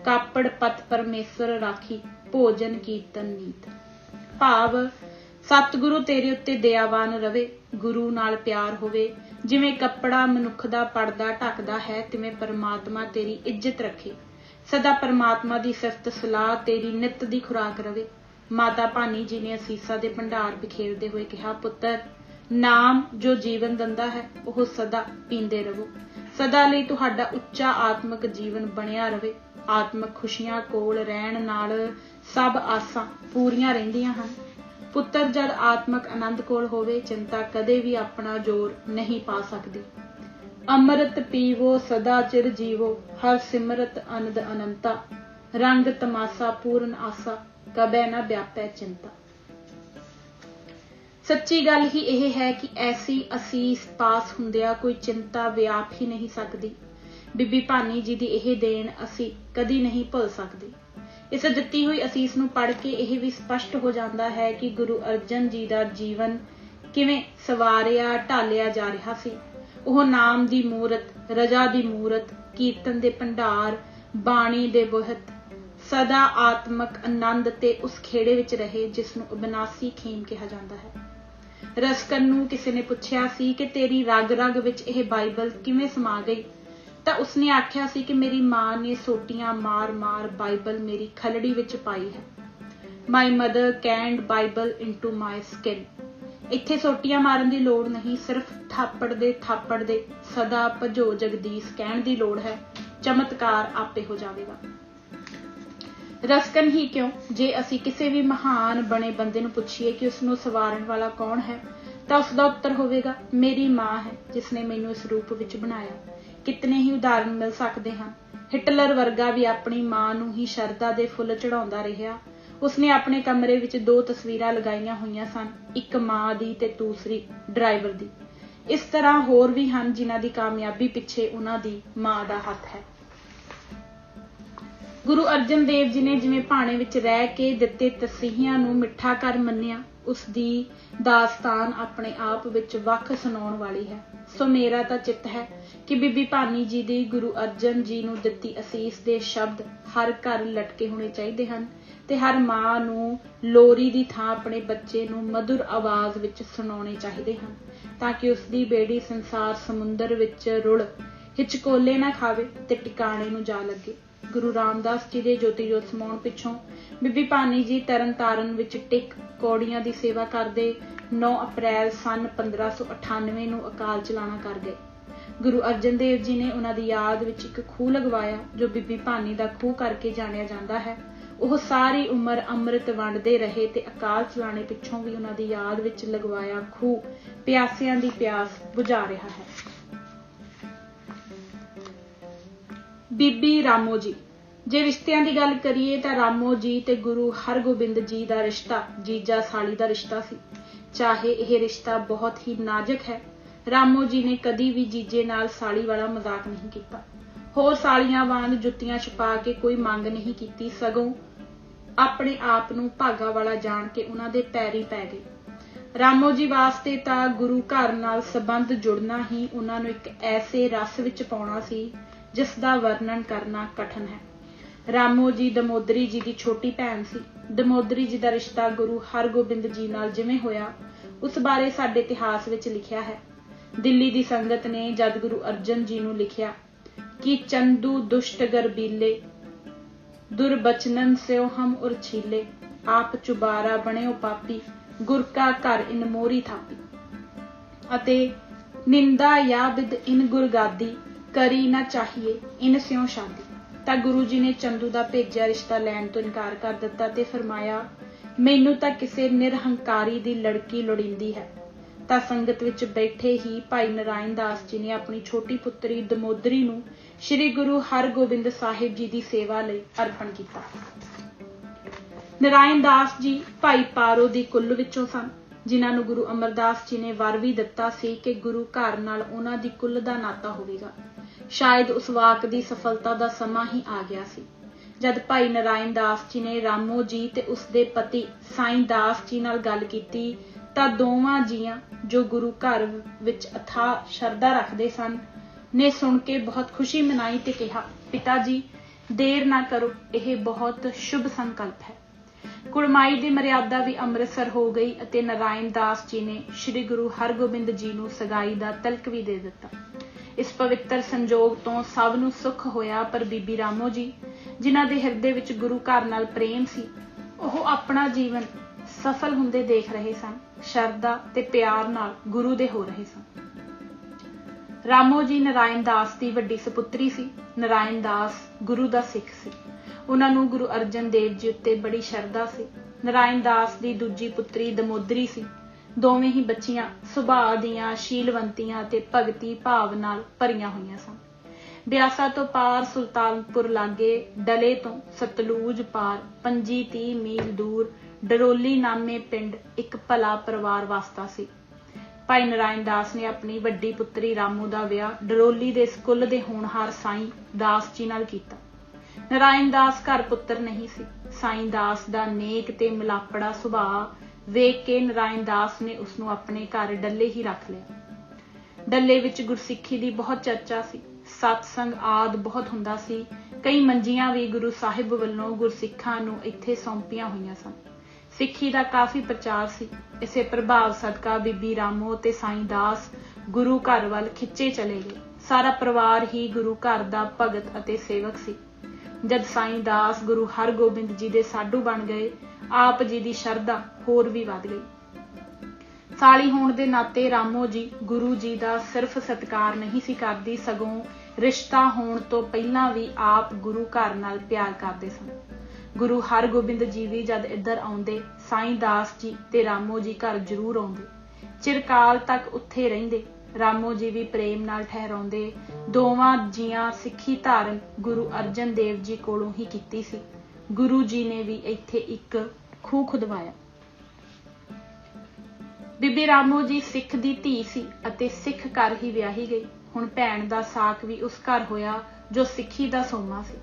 ਕਾਪੜ ਪਤ ਪਰਮੇਸ਼ਰ ਰਾਖੀ, ਭੋਜਨ ਕੀਰਤਨ ਨੀਤ। ਭਾਵ ਸਤਿਗੁਰੂ ਤੇਰੇ ਉੱਤੇ ਦਇਆਵਾਨ ਰਵੇ, ਗੁਰੂ ਨਾਲ ਪਿਆਰ ਹੋਵੇ। ਜਿਵੇਂ ਕੱਪੜਾ ਮਨੁੱਖ ਦਾ ਪਰਦਾ ਢੱਕਦਾ ਹੈ, ਤਿਵੇਂ ਪਰਮਾਤਮਾ ਤੇਰੀ ਇੱਜ਼ਤ ਰੱਖੇ। ਸਦਾ ਪਰਮਾਤਮਾ ਦੀ ਸਿਫਤ ਸਲਾਹ ਤੇਰੀ ਨਿੱਤ ਦੀ ਖੁਰਾਕ ਰਵੇ। ਮਾਤਾ ਭਾਨੀ ਜੀ ਨੇ ਅਸੀਸਾਂ ਦੇ ਭੰਡਾਰ ਬਿਖੇਰਦੇ ਹੋਏ ਕਿਹਾ, ਪੁੱਤਰ, ਨਾਮ ਜੋ ਜੀਵਨ ਦਿੰਦਾ ਹੈ ਉਹ ਸਦਾ ਪੀਂਦੇ ਰਹੋ। ਸਦਾ ਲਈ ਤੁਹਾਡਾ ਉੱਚਾ ਆਤਮਿਕ ਜੀਵਨ ਬਣਿਆ ਰਵੇ। ਆਤਮਿਕ ਖੁਸ਼ੀਆਂ ਕੋਲ ਰਹਿਣ ਨਾਲ ਸਭ ਆਸਾਂ ਪੂਰੀਆਂ ਰਹਿੰਦੀਆਂ ਹਨ। ਪੁੱਤਰ, ਜਦ ਆਤਮਿਕ ਆਨੰਦ ਕੋਲ ਹੋਵੇ, ਚਿੰਤਾ ਕਦੇ ਵੀ ਆਪਣਾ ਜ਼ੋਰ ਨਹੀਂ ਪਾ ਸਕਦੀ। ਅੰਮ੍ਰਿਤ ਪੀਵੋ ਸਦਾ ਚਿਰ ਜੀਵੋ, ਹਰ ਸਿਮਰਤ ਅਨੰਦ ਅਨੰਤਾ, ਰੰਗ ਤਮਾਸਾ ਪੂਰਨ ਆਸਾ, ਕਬੈ ਨਾ ਵਿਆਪੈ ਚਿੰਤਾ। ਸੱਚੀ ਗੱਲ ਹੀ ਇਹ ਹੈ ਕਿ ਐਸੀ ਅਸੀਸ ਪਾਸ ਹੁੰਦਿਆਂ ਕੋਈ ਚਿੰਤਾ ਵਿਆਪ ਹੀ ਨਹੀਂ ਸਕਦੀ। ਬੀਬੀ ਭਾਨੀ ਜੀ ਦੀ ਇਹ ਦੇਣ ਅਸੀਂ ਕਦੀ ਨਹੀਂ ਭੁੱਲ ਸਕਦੇ। ਇਸ ਦਿੱਤੀ ਹੋਈ ਅਸੀਸ ਨੂੰ ਪੜ੍ਹ ਕੇ ਇਹ ਵੀ ਸਪਸ਼ਟ ਹੋ ਜਾਂਦਾ ਹੈ ਕਿ ਗੁਰੂ ਅਰਜਨ ਜੀ ਦਾ ਜੀਵਨ ਕਿਵੇਂ ਸਵਾਰਿਆ ਢਾਲਿਆ ਜਾ ਰਿਹਾ ਸੀ। ਉਹ ਨਾਮ ਦੀ ਮੂਰਤ, ਰਜਾ ਦੀ ਮੂਰਤ, ਕੀਰਤਨ ਦੇ ਭੰਡਾਰ, ਬਾਣੀ ਦੇ ਬੋਹਤ, ਸਦਾ ਆਤਮਿਕ ਆਨੰਦ ਤੇ ਉਸ ਖੇੜੇ ਵਿੱਚ ਰਹੇ ਜਿਸ ਨੂੰ ਅਬਿਨਾਸੀ ਖੇਮ ਕਿਹਾ ਜਾਂਦਾ ਹੈ। ਰਸਕਨ ਨੂੰ ਕਿਸੇ ਨੇ ਪੁੱਛਿਆ ਸੀ ਕਿ ਤੇਰੀ ਰਗ ਰਗ ਵਿੱਚ ਇਹ ਬਾਈਬਲ ਕਿਵੇਂ ਸਮਾ ਗਈ, ਤਾਂ ਉਸਨੇ ਆਖਿਆ ਸੀ ਕਿ ਮੇਰੀ ਮਾਂ ਨੇ ਸੋਟੀਆਂ ਮਾਰ ਮਾਰ ਬਾਈਬਲ ਮੇਰੀ ਖਲੜੀ ਵਿੱਚ ਪਾਈ ਹੈ। My mother canned Bible into my skin. ਇੱਥੇ ਸੋਟੀਆਂ ਮਾਰਨ ਦੀ ਲੋੜ ਨਹੀਂ, ਸਿਰਫ ਥਾਪੜ ਦੇ ਸਦਾ ਭਜੋ ਜਗਦੀਸ਼ ਕਹਿਣ ਦੀ ਲੋੜ ਹੈ। ਚਮਤਕਾਰ ਆਪੇ ਹੋ ਜਾਵੇਗਾ। ਰਸਕਨ ਹੀ ਕਿਉਂ, ਜੇ ਅਸੀਂ ਕਿਸੇ ਵੀ ਮਹਾਨ ਬਣੇ ਬੰਦੇ ਨੂੰ ਪੁੱਛੀਏ ਕਿ ਉਸਨੂੰ ਸਵਾਰਨ ਵਾਲਾ ਕੌਣ ਹੈ, ਤਾਂ ਉਸਦਾ ਉੱਤਰ ਹੋਵੇਗਾ, ਮੇਰੀ ਮਾਂ ਹੈ ਜਿਸ ਨੇ ਮੈਨੂੰ ਇਸ ਰੂਪ ਵਿੱਚ ਬਣਾਇਆ। ਕਿਤਨੇ ਹੀ ਉਦਾਹਰਨ ਮਿਲ ਸਕਦੇ ਹਨ। ਹਿਟਲਰ ਵਰਗਾ ਵੀ ਆਪਣੀ ਮਾਂ ਨੂੰ ਹੀ ਸ਼ਰਧਾ ਦੇ ਫੁੱਲ ਚੜਾਉਂਦਾ ਰਿਹਾ। ਉਸਨੇ ਆਪਣੇ ਕਮਰੇ ਵਿੱਚ 2 ਤਸਵੀਰਾਂ ਲਗਾਈਆਂ ਹੋਈਆਂ ਸਨ, ਇੱਕ ਮਾਂ ਦੀ ਤੇ ਦੂਸਰੀ ਡਰਾਈਵਰ ਦੀ। ਇਸ ਤਰ੍ਹਾਂ ਹੋਰ ਵੀ ਹਨ ਜਿਨ੍ਹਾਂ ਦੀ ਕਾਮਯਾਬੀ ਪਿੱਛੇ ਉਹਨਾਂ ਦੀ ਮਾਂ ਦਾ ਹੱਥ ਹੈ। ਗੁਰੂ ਅਰਜਨ ਦੇਵ ਜੀ ਨੇ ਜਿਵੇਂ ਭਾਣੇ ਵਿੱਚ ਰਹਿ ਕੇ ਦਿੱਤੇ ਤਸੀਹਿਆਂ ਨੂੰ ਮਿੱਠਾ ਕਰ ਮੰਨਿਆ, ਉਸ ਦੀ ਦਾਸਤਾਨ ਆਪਣੇ ਆਪ ਵਿੱਚ ਵੱਖ ਸੁਣਾਉਣ ਵਾਲੀ ਹੈ। ਸੋ ਮੇਰਾ ਤਾਂ ਚਿੱਤ ਹੈ ਕਿ ਬੀਬੀ ਭਾਨੀ ਜੀ ਦੀ ਗੁਰੂ ਅਰਜਨ ਜੀ ਨੂੰ ਦਿੱਤੀ ਅਸੀਸ ਦੇ ਸ਼ਬਦ ਹਰ ਘਰ ਲਟਕੇ ਹੋਣੇ ਚਾਹੀਦੇ ਹਨ ਤੇ ਹਰ ਮਾਂ ਨੂੰ ਲੋਰੀ ਦੀ ਥਾਂ ਆਪਣੇ ਬੱਚੇ ਨੂੰ ਮਧੁਰ ਆਵਾਜ਼ ਵਿੱਚ ਸੁਣਾਉਣੇ ਚਾਹੀਦੇ ਹਨ, ਤਾਂ ਕਿ ਉਸ ਦੀ ਬੇੜੀ ਸੰਸਾਰ ਸਮੁੰਦਰ ਵਿੱਚ ਰੁਲ ਹਿਚਕੋਲੇ ਨਾ ਖਾਵੇ ਤੇ ਟਿਕਾਣੇ ਨੂੰ ਜਾ ਲੱਗੇ। ਗੁਰੂ ਰਾਮਦਾਸ ਜੀ ਦੇ ਜੋਤੀ ਜੋਤ ਸਮਾਉਣ ਪਿੱਛੋਂ ਬੀਬੀ ਭਾਨੀ ਜੀ ਤਰਨ ਤਾਰਨ ਵਿੱਚ ਟਿਕ ਕੌੜੀਆਂ ਦੀ ਸੇਵਾ ਕਰਦੇ 9 ਅਪ੍ਰੈਲ ਸਨ 1598 ਨੂੰ ਅਕਾਲ ਚਲਾਣਾ ਕਰ ਗਏ। ਗੁਰੂ ਅਰਜਨ ਦੇਵ ਜੀ ਨੇ ਉਹਨਾਂ ਦੀ ਯਾਦ ਵਿੱਚ ਇੱਕ ਖੂਹ ਲਗਵਾਇਆ ਜੋ ਬੀਬੀ ਭਾਨੀ ਦਾ ਖੂਹ ਕਰਕੇ ਜਾਣਿਆ ਜਾਂਦਾ ਹੈ। ਉਹ ਸਾਰੀ ਉਮਰ ਅੰਮ੍ਰਿਤ ਵੰਡਦੇ ਰਹੇ ਤੇ ਅਕਾਲ ਚਲਾਣੇ ਪਿੱਛੋਂ ਵੀ ਉਹਨਾਂ ਦੀ ਯਾਦ ਵਿੱਚ ਲਗਵਾਇਆ ਖੂਹ ਪਿਆਸਿਆਂ ਦੀ ਪਿਆਸ ਬੁਝਾ ਰਿਹਾ ਹੈ। ਬੀਬੀ ਰਾਮੋ ਜੀ। ਜੇ ਰਿਸ਼ਤਿਆਂ ਦੀ ਗੱਲ ਕਰੀਏ ਤਾਂ ਰਾਮੋ ਜੀ ਤੇ ਗੁਰੂ ਹਰਗੋਬਿੰਦ ਜੀ ਦਾ ਰਿਸ਼ਤਾ ਜੀਜਾ ਸਾਲੀ ਦਾ ਰਿਸ਼ਤਾ ਸੀ। ਚਾਹੇ ਇਹ ਰਿਸ਼ਤਾ ਬਹੁਤ ਹੀ ਨਾਜ਼ੁਕ ਹੈ, ਰਾਮੋ ਜੀ ਨੇ ਕਦੀ ਵੀ ਜੀਜੇ ਨਾਲ ਸਾਲੀ ਵਾਲਾ ਮਜ਼ਾਕ ਨਹੀਂ ਕੀਤਾ। ਹੋਰ ਸਾਲੀਆਂ ਵਾਂਗ ਜੁੱਤੀਆਂ ਛੁਪਾ ਕੇ ਕੋਈ ਮੰਗ ਨਹੀਂ ਕੀਤੀ, ਸਗੋਂ ਆਪਣੇ ਆਪ ਨੂੰ ਭਾਗਾ ਵਾਲਾ ਜਾਣ ਕੇ ਉਹਨਾਂ ਦੇ ਪੈਰੀ ਪੈ ਗਏ। ਰਾਮੋ ਜੀ ਵਾਸਤੇ ਤਾਂ ਗੁਰੂ ਘਰ ਨਾਲ ਸੰਬੰਧ ਜੁੜਨਾ ਹੀ ਉਹਨਾਂ ਨੂੰ ਇੱਕ ਐਸੇ ਰਸ ਵਿੱਚ ਪਾਉਣਾ ਸੀ ਜਿਸ ਦਾ ਵਰਣਨ ਕਰਨਾ ਕਠਨ ਹੈ। ਰਾਮੋ ਜੀ ਦਮੋਦਰੀ ਜੀ ਦੀ ਛੋਟੀ ਭੈਣ ਸੀ। ਦਮੋਦਰੀ ਜੀ ਦਾ ਰਿਸ਼ਤਾ ਗੁਰੂ ਹਰਗੋਬਿੰਦ ਜੀ ਨਾਲ ਜਿਵੇਂ ਹੋਇਆ, ਉਸ ਬਾਰੇ ਸਾਡੇ ਇਤਿਹਾਸ ਵਿੱਚ ਲਿਖਿਆ ਹੈ। ਦਿੱਲੀ ਦੀ ਸੰਗਤ ਨੇ ਜਦ ਗੁਰੂ ਅਰਜਨ ਜੀ ਨੂੰ ਲਿਖਿਆ ਕਿ ਚੰਦੂ ਦੁਸ਼ਟ ਗਰਬੀਲੇ ਦੁਰਬਚਨਨ ਸਿਓ ਹਮ ਉਰਛੀਲੇ, ਆਪ ਚੁਬਾਰਾ ਬਣਿਓ ਪਾਪੀ ਗੁਰ ਕਾ ਘਰ ਇਨ ਮੋਰੀ ਥਾਪੀ, ਅਤੇ ਨਿੰਦਾ ਯਾ ਬਿਦ ਇਨ ਗੁਰਗਾਦੀ ਕਰੀ ਨਾ ਚਾਹੀਏ ਇਨ ਸਿਓ ਸ਼ਾਦੀ, ਤਾਂ ਗੁਰੂ ਜੀ ਨੇ ਚੰਦੂ ਦਾ ਭੇਜਿਆ ਰਿਸ਼ਤਾ ਲੈਣ ਤੋਂ ਇਨਕਾਰ ਕਰ ਦਿੱਤਾ ਤੇ ਫਰਮਾਇਆ, ਮੈਨੂੰ ਤਾਂ ਕਿਸੇ ਨਿਰਹੰਕਾਰੀ ਦੀ ਲੜਕੀ ਲੋੜੀਂਦੀ ਹੈ। ਤਾਂ ਸੰਗਤ ਵਿੱਚ ਬੈਠੇ ਹੀ ਭਾਈ ਨਰਾਇਣ ਦਾਸ ਜੀ ਨੇ ਆਪਣੀ ਛੋਟੀ ਪੁੱਤਰੀ ਦਮੋਦਰੀ ਨੂੰ ਸ੍ਰੀ ਗੁਰੂ ਹਰਗੋਬਿੰਦ ਸਾਹਿਬ ਜੀ ਦੀ ਸੇਵਾ ਲਈ ਅਰਪਣ ਕੀਤਾ। ਨਰਾਇਣ ਦਾਸ ਜੀ ਭਾਈ ਪਾਰੋ ਦੀ ਕੁੱਲ ਵਿੱਚੋਂ ਸਨ, ਜਿਨ੍ਹਾਂ ਨੂੰ ਗੁਰੂ ਅਮਰਦਾਸ ਜੀ ਨੇ ਵਰ ਵੀ ਦਿੱਤਾ ਸੀ ਕਿ ਗੁਰੂ ਘਰ ਨਾਲ ਉਹਨਾਂ ਦੀ ਕੁੱਲ ਦਾ ਨਾਤਾ ਹੋਵੇਗਾ। ਸ਼ਾਇਦ ਉਸ ਵਾਕ ਦੀ ਸਫਲਤਾ ਦਾ ਸਮਾਂ ਹੀ ਆ ਗਿਆ ਸੀ ਜਦ ਭਾਈ ਨਰਾਇਣ ਦਾਸ ਜੀ ਨੇ ਰਾਮੋ ਜੀ ਤੇ ਉਸਦੇ ਪਤੀ ਸਾਈਂ ਦਾਸ ਜੀ ਨਾਲ ਗੱਲ ਕੀਤੀ, ਤਾਂ ਦੋਵਾਂ ਜੀਆਂ ਜੋ ਗੁਰੂ ਘਰ ਵਿੱਚ ਅਥਾਹ ਸ਼ਰਧਾ ਰੱਖਦੇ ਸਨ ਨੇ ਸੁਣ ਕੇ ਬਹੁਤ ਖੁਸ਼ੀ ਮਨਾਈ ਤੇ ਕਿਹਾ, ਪਿਤਾ ਜੀ ਦੇਰ ਨਾ ਕਰੋ, ਇਹ ਬਹੁਤ ਸ਼ੁਭ ਸੰਕਲਪ ਹੈ। ਕੁੜਮਾਈ ਦੀ ਮਰਿਆਦਾ ਵੀ ਅੰਮ੍ਰਿਤਸਰ ਹੋ ਗਈ ਅਤੇ ਨਰਾਇਣ ਦਾਸ ਜੀ ਨੇ ਸ੍ਰੀ ਗੁਰੂ ਹਰਗੋਬਿੰਦ ਜੀ ਨੂੰ ਸਗਾਈ ਦਾ ਤਿਲਕ ਵੀ ਦੇ ਦਿੱਤਾ। ਇਸ ਪਵਿੱਤਰ ਸੰਜੋਗ ਤੋਂ ਸਭ ਨੂੰ ਸੁੱਖ ਹੋਇਆ, ਪਰ ਬੀਬੀ ਰਾਮੋ ਜੀ, ਜਿਨ੍ਹਾਂ ਦੇ ਹਿਰਦੇ ਵਿੱਚ ਗੁਰੂ ਘਰ ਨਾਲ ਪ੍ਰੇਮ ਸੀ, ਉਹ ਆਪਣਾ ਜੀਵਨ ਸਫਲ ਹੁੰਦੇ ਦੇਖ ਰਹੇ ਸਨ। ਸ਼ਰਧਾ ਤੇ ਪਿਆਰ ਨਾਲ ਗੁਰੂ ਦੇ ਹੋ ਰਹੇ ਸਨ। ਰਾਮੋ ਜੀ ਨਰਾਇਣ ਦਾਸ ਦੀ ਵੱਡੀ ਸਪੁੱਤਰੀ ਸੀ। ਨਰਾਇਣ ਦਾਸ ਗੁਰੂ ਦਾ ਸਿੱਖ ਸੀ। ਉਹਨਾਂ ਨੂੰ ਗੁਰੂ ਅਰਜਨ ਦੇਵ ਜੀ ਉੱਤੇ ਬੜੀ ਸ਼ਰਧਾ ਸੀ। ਨਰਾਇਣ ਦਾਸ ਦੀ ਦੂਜੀ ਪੁੱਤਰੀ ਦਮੋਦਰੀ ਸੀ। ਦੋਵੇਂ ਹੀ ਬੱਚੀਆਂ ਸੁਭਾਅ ਦੀਆਂ ਸ਼ੀਲਵੰਤੀਆਂ ਤੇ ਭਗਤੀ ਭਾਵ ਨਾਲ ਭਰੀਆਂ ਹੋਈਆਂ ਸਨ। ਬਿਆਸਾ ਤੋਂ ਪਾਰ ਸੁਲਤਾਨਪੁਰ ਲਾਗੇ ਡਲੇ ਤੋਂ ਸਤਲੂਜ ਪਾਰ 25-30 ਮੀਲ ਦੂਰ ਡਰੋਲੀ ਨਾਮੇ ਪਿੰਡ ਇੱਕ ਭਲਾ ਪਰਿਵਾਰ ਵਸਦਾ ਸੀ। ਭਾਈ ਨਰਾਇਣ ਦਾਸ ਨੇ ਆਪਣੀ ਵੱਡੀ ਪੁੱਤਰੀ ਰਾਮੋ ਦਾ ਵਿਆਹ ਡਰੋਲੀ ਦੇ ਸਕੂਲ ਦੇ ਹੋਣਹਾਰ ਸਾਈਂ ਦਾਸ ਜੀ ਨਾਲ ਕੀਤਾ। ਨਰਾਇਣ ਦਾਸ ਘਰ ਪੁੱਤਰ ਨਹੀਂ ਸੀ। ਸਾਈਂ ਦਾਸ ਦਾ ਨੇਕ ਤੇ ਮਿਲਾਪੜਾ ਸੁਭਾਅ ਵੇਖ ਕੇ ਨਰਾਇਣ ਦਾਸ ਨੇ ਉਸਨੂੰ ਆਪਣੇ ਘਰ ਡੱਲੇ ਹੀ ਰੱਖ ਲਿਆ। ਡੱਲੇ ਵਿੱਚ ਗੁਰਸਿੱਖੀ ਦੀ ਬਹੁਤ ਚਰਚਾ ਸੀ। ਸਤਸੰਗ ਆਦਿ ਬਹੁਤ ਹੁੰਦਾ ਸੀ। ਕਈ ਮੰਜੀਆਂ ਵੀ ਗੁਰੂ ਸਾਹਿਬ ਵੱਲੋਂ ਗੁਰਸਿੱਖਾਂ ਨੂੰ ਇੱਥੇ ਸੌਂਪੀਆਂ ਹੋਈਆਂ ਸਨ। सिक्खी दा काफ़ी प्रचार सी। इसे प्रभाव सदका बीबी रामो ते साईं दास गुरु घर वल खिच्चे चले गए। सारा परिवार ही गुरु घर दा भगत अते सेवक सी। जद साईं दास गुरु हरगोबिंद जी दे साडू बन गए, आप जी दी शरधा होर भी वध गई। साली होण दे नाते रामो जी गुरु जी दा सिर्फ सत्कार नहीं सी करदी, सगों रिश्ता होण तो पहलां भी आप गुरु घर नाल प्यार करदे सन। गुरु हरगोबिंद जी भी जद इधर आउंदे, साईं दास जी ते रामो जी घर जरूर आउंदे। चिरकाल तक उत्थे रहिंदे। रामो जी भी प्रेम नाल ठहराउंदे। दोवां जियां सिੱਖੀ धारण गुरु अर्जन देव जी कोलों ही कीती सी। गुरु जी ने भी इत्थे एक खूह खुदवाया। बीबी रामो जी सिख दी धी सी अते सिख घर ही विआही गई। हुण भैण दा साक भी उस घर होया जो सिੱਖੀ दा सोमा सी।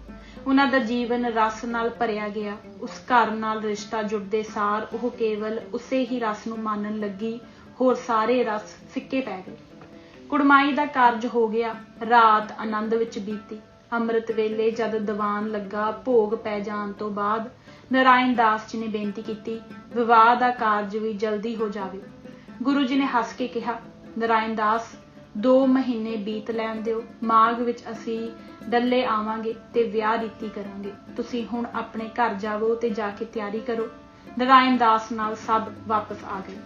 उन्हां दा जीवन रस नाल भरिया गया। उस घर नाल रिश्ता जुड़दे सार ओह केवल उसे ही रस नूं मानण लगी, होर सारे रस फिक्के पै गए। कुड़माई दा कारज हो गया। रात आनंद विच बीती। अमृत वेले जद दीवान लगा, भोग पै जाण तो बाद नारायण दास जी ने बेनती की, विवाह दा कारज भी जल्दी हो जावे। गुरु जी ने हस के कहा, नारायण दास 2 महीने बीत लैण दिओ, माघ विच असीं डल्ले आवांगे ते विआह रीति करांगे। तुसीं हुण अपने घर जावो ते जाके तैयारी करो। नारायण दास नाल सब वापस आ गए।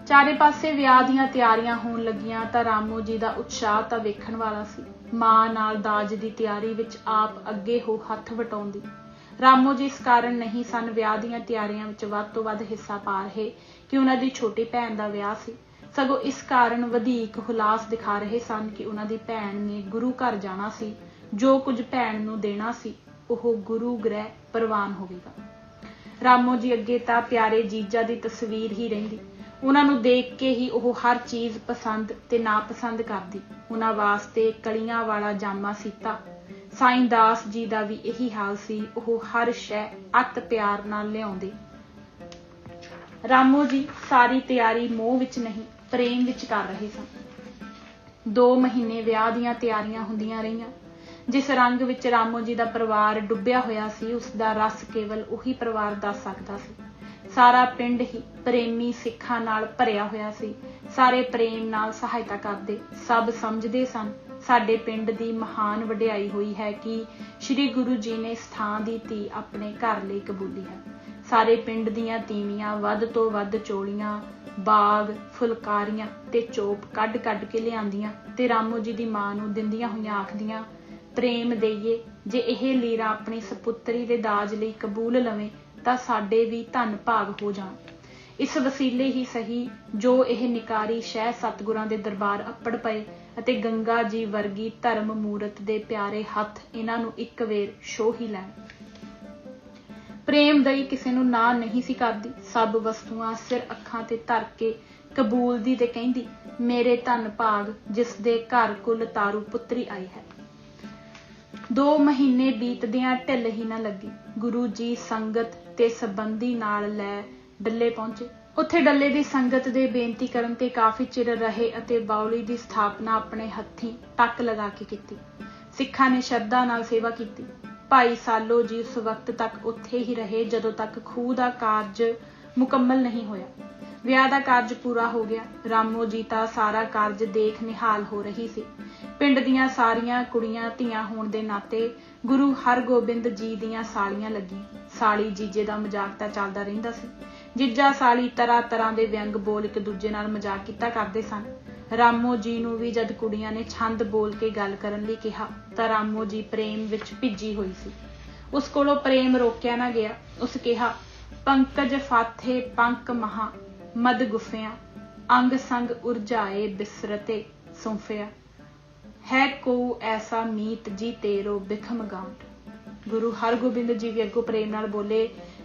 चारे पासे विआह दीआं तैयारियां होण लगियां तां रामो जी दा उत्साह तां वेखण वाला सी। मां नाल दाज दी तैयारी विच आप अगे हो हत्थ वटाउंदी। रामो जी इस कारण नहीं सन विआह दीआं तैयारियां विच वध तों वध हिस्सा पा रहे कि उन्हां दी छोटी भैण दा विआह सी, सगों इस कारण वधीक हुलास दिखा रहे सन कि उन्हां दी भैण ने गुरु घर जाना सी। जो कुछ भैण नूं देना सी ओह गुरु गृह प्रवान होवेगा। रामो जी अगे तां प्यारे जीजा दी तस्वीर ही रहिंदी। उन्हां नूं देख के ही ओह हर चीज़ पसंद ते नापसंद करदी। उन्हां वास्ते कलियां वाला जामा सीता। साईं दास जी दा भी यही हाल सी। ओह हर शै अत प्यार नाल लिआउंदे। रामो जी सारी तैयारी मोह विच नहीं प्रेम विच कर रहे सन। 2 महीने विआह दीआं तैयारियां हुंदियां रहियां। जिस रंग विच रामो जी दा परिवार डुੱਬਿਆ होया सी, उस दा रस केवल उही परिवार दस सकदा सी। सारा पिंड ही प्रेमी सिखां नाल भरिया होया सी। सारे प्रेम नाल सहायता करदे। सब समझदे सन साडे पिंड दी महान वडियाई हुई है कि श्री गुरु जी ने इस थां दी धी अपने घर लई कबूली है। सारे पिंड दीआं तीवियां वध तो वध चोलियां, बाग, फुलकारियां ते चोप कढ के लिआंदियां ते रामो जी दी मां नूं दिंदियां होईयां आखदियां, प्रेम देईए, जे इह लीरा अपनी सपुत्तरी दे दाज लई कबूल लवे तां साडे भी धन भाग हो जाण। इस वसीले ही सही जो यह निकारी शह सतगुरां दे दरबार अप्पड़ पए अते गंगा जी वर्गी धर्म मूरत दे प्यारे हत्थ इन्हां नूं इक वेर छो ही लैण। प्रेम दई किसे नूं ना नहीं सी करदी। सब वस्तुआं सिर अखां ते धर के कबूलदी ते कहंदी, मेरे धन भाग जिस दे घर कुल तारू पुत्री आई है। 2 महीने बीतदियां ढिल ही ना लगी। गुरु जी संगत ते संबंधी नाल लै डल्ले पहुंचे। उत्थे डल्ले दी संगत दे बेनती करन ते काफ़ी चिर रहे अते बाउली दी स्थापना अपने हत्थीं टक लगा के कीती। सिखां ने शरधा नाल सेवा कीती। भाई सालो जी उस वक्त तक उत्थे ही रहे जदों तक खूह दा कारज मुकम्मल नहीं होया। विआह दा कारज पूरा हो गया। रामो जी तां सारा कारज देख निहाल हो रही सी। पिंड दीआं सारियां कुड़ियां धीआं होण दे नाते गुरु हरगोबिंद जी दीआं सालियां लगी। साली जीजे दा मजाक तां चलदा रहिंदा सी। जीजा साली तरह तरह दे व्यंग बोल एक दूजे नाल मजाक कीता करदे सन। रामो जी नूं भी जद कुड़ियां ने छंद बोल के गल करन लई किहा तां रामो जी प्रेम विच भिजी होई सी। उस कोलों प्रेम रोकिया ना गया। उस कहा, पंकज फाथे पंक महा मद गुफिया अंग संग उरझाए बिसरते सौंफिया है को ऐसा मीत जी तेरो बिखम गांठ। गुरु हरगोबिंद जी भी अगों प्रेम नाल बोले,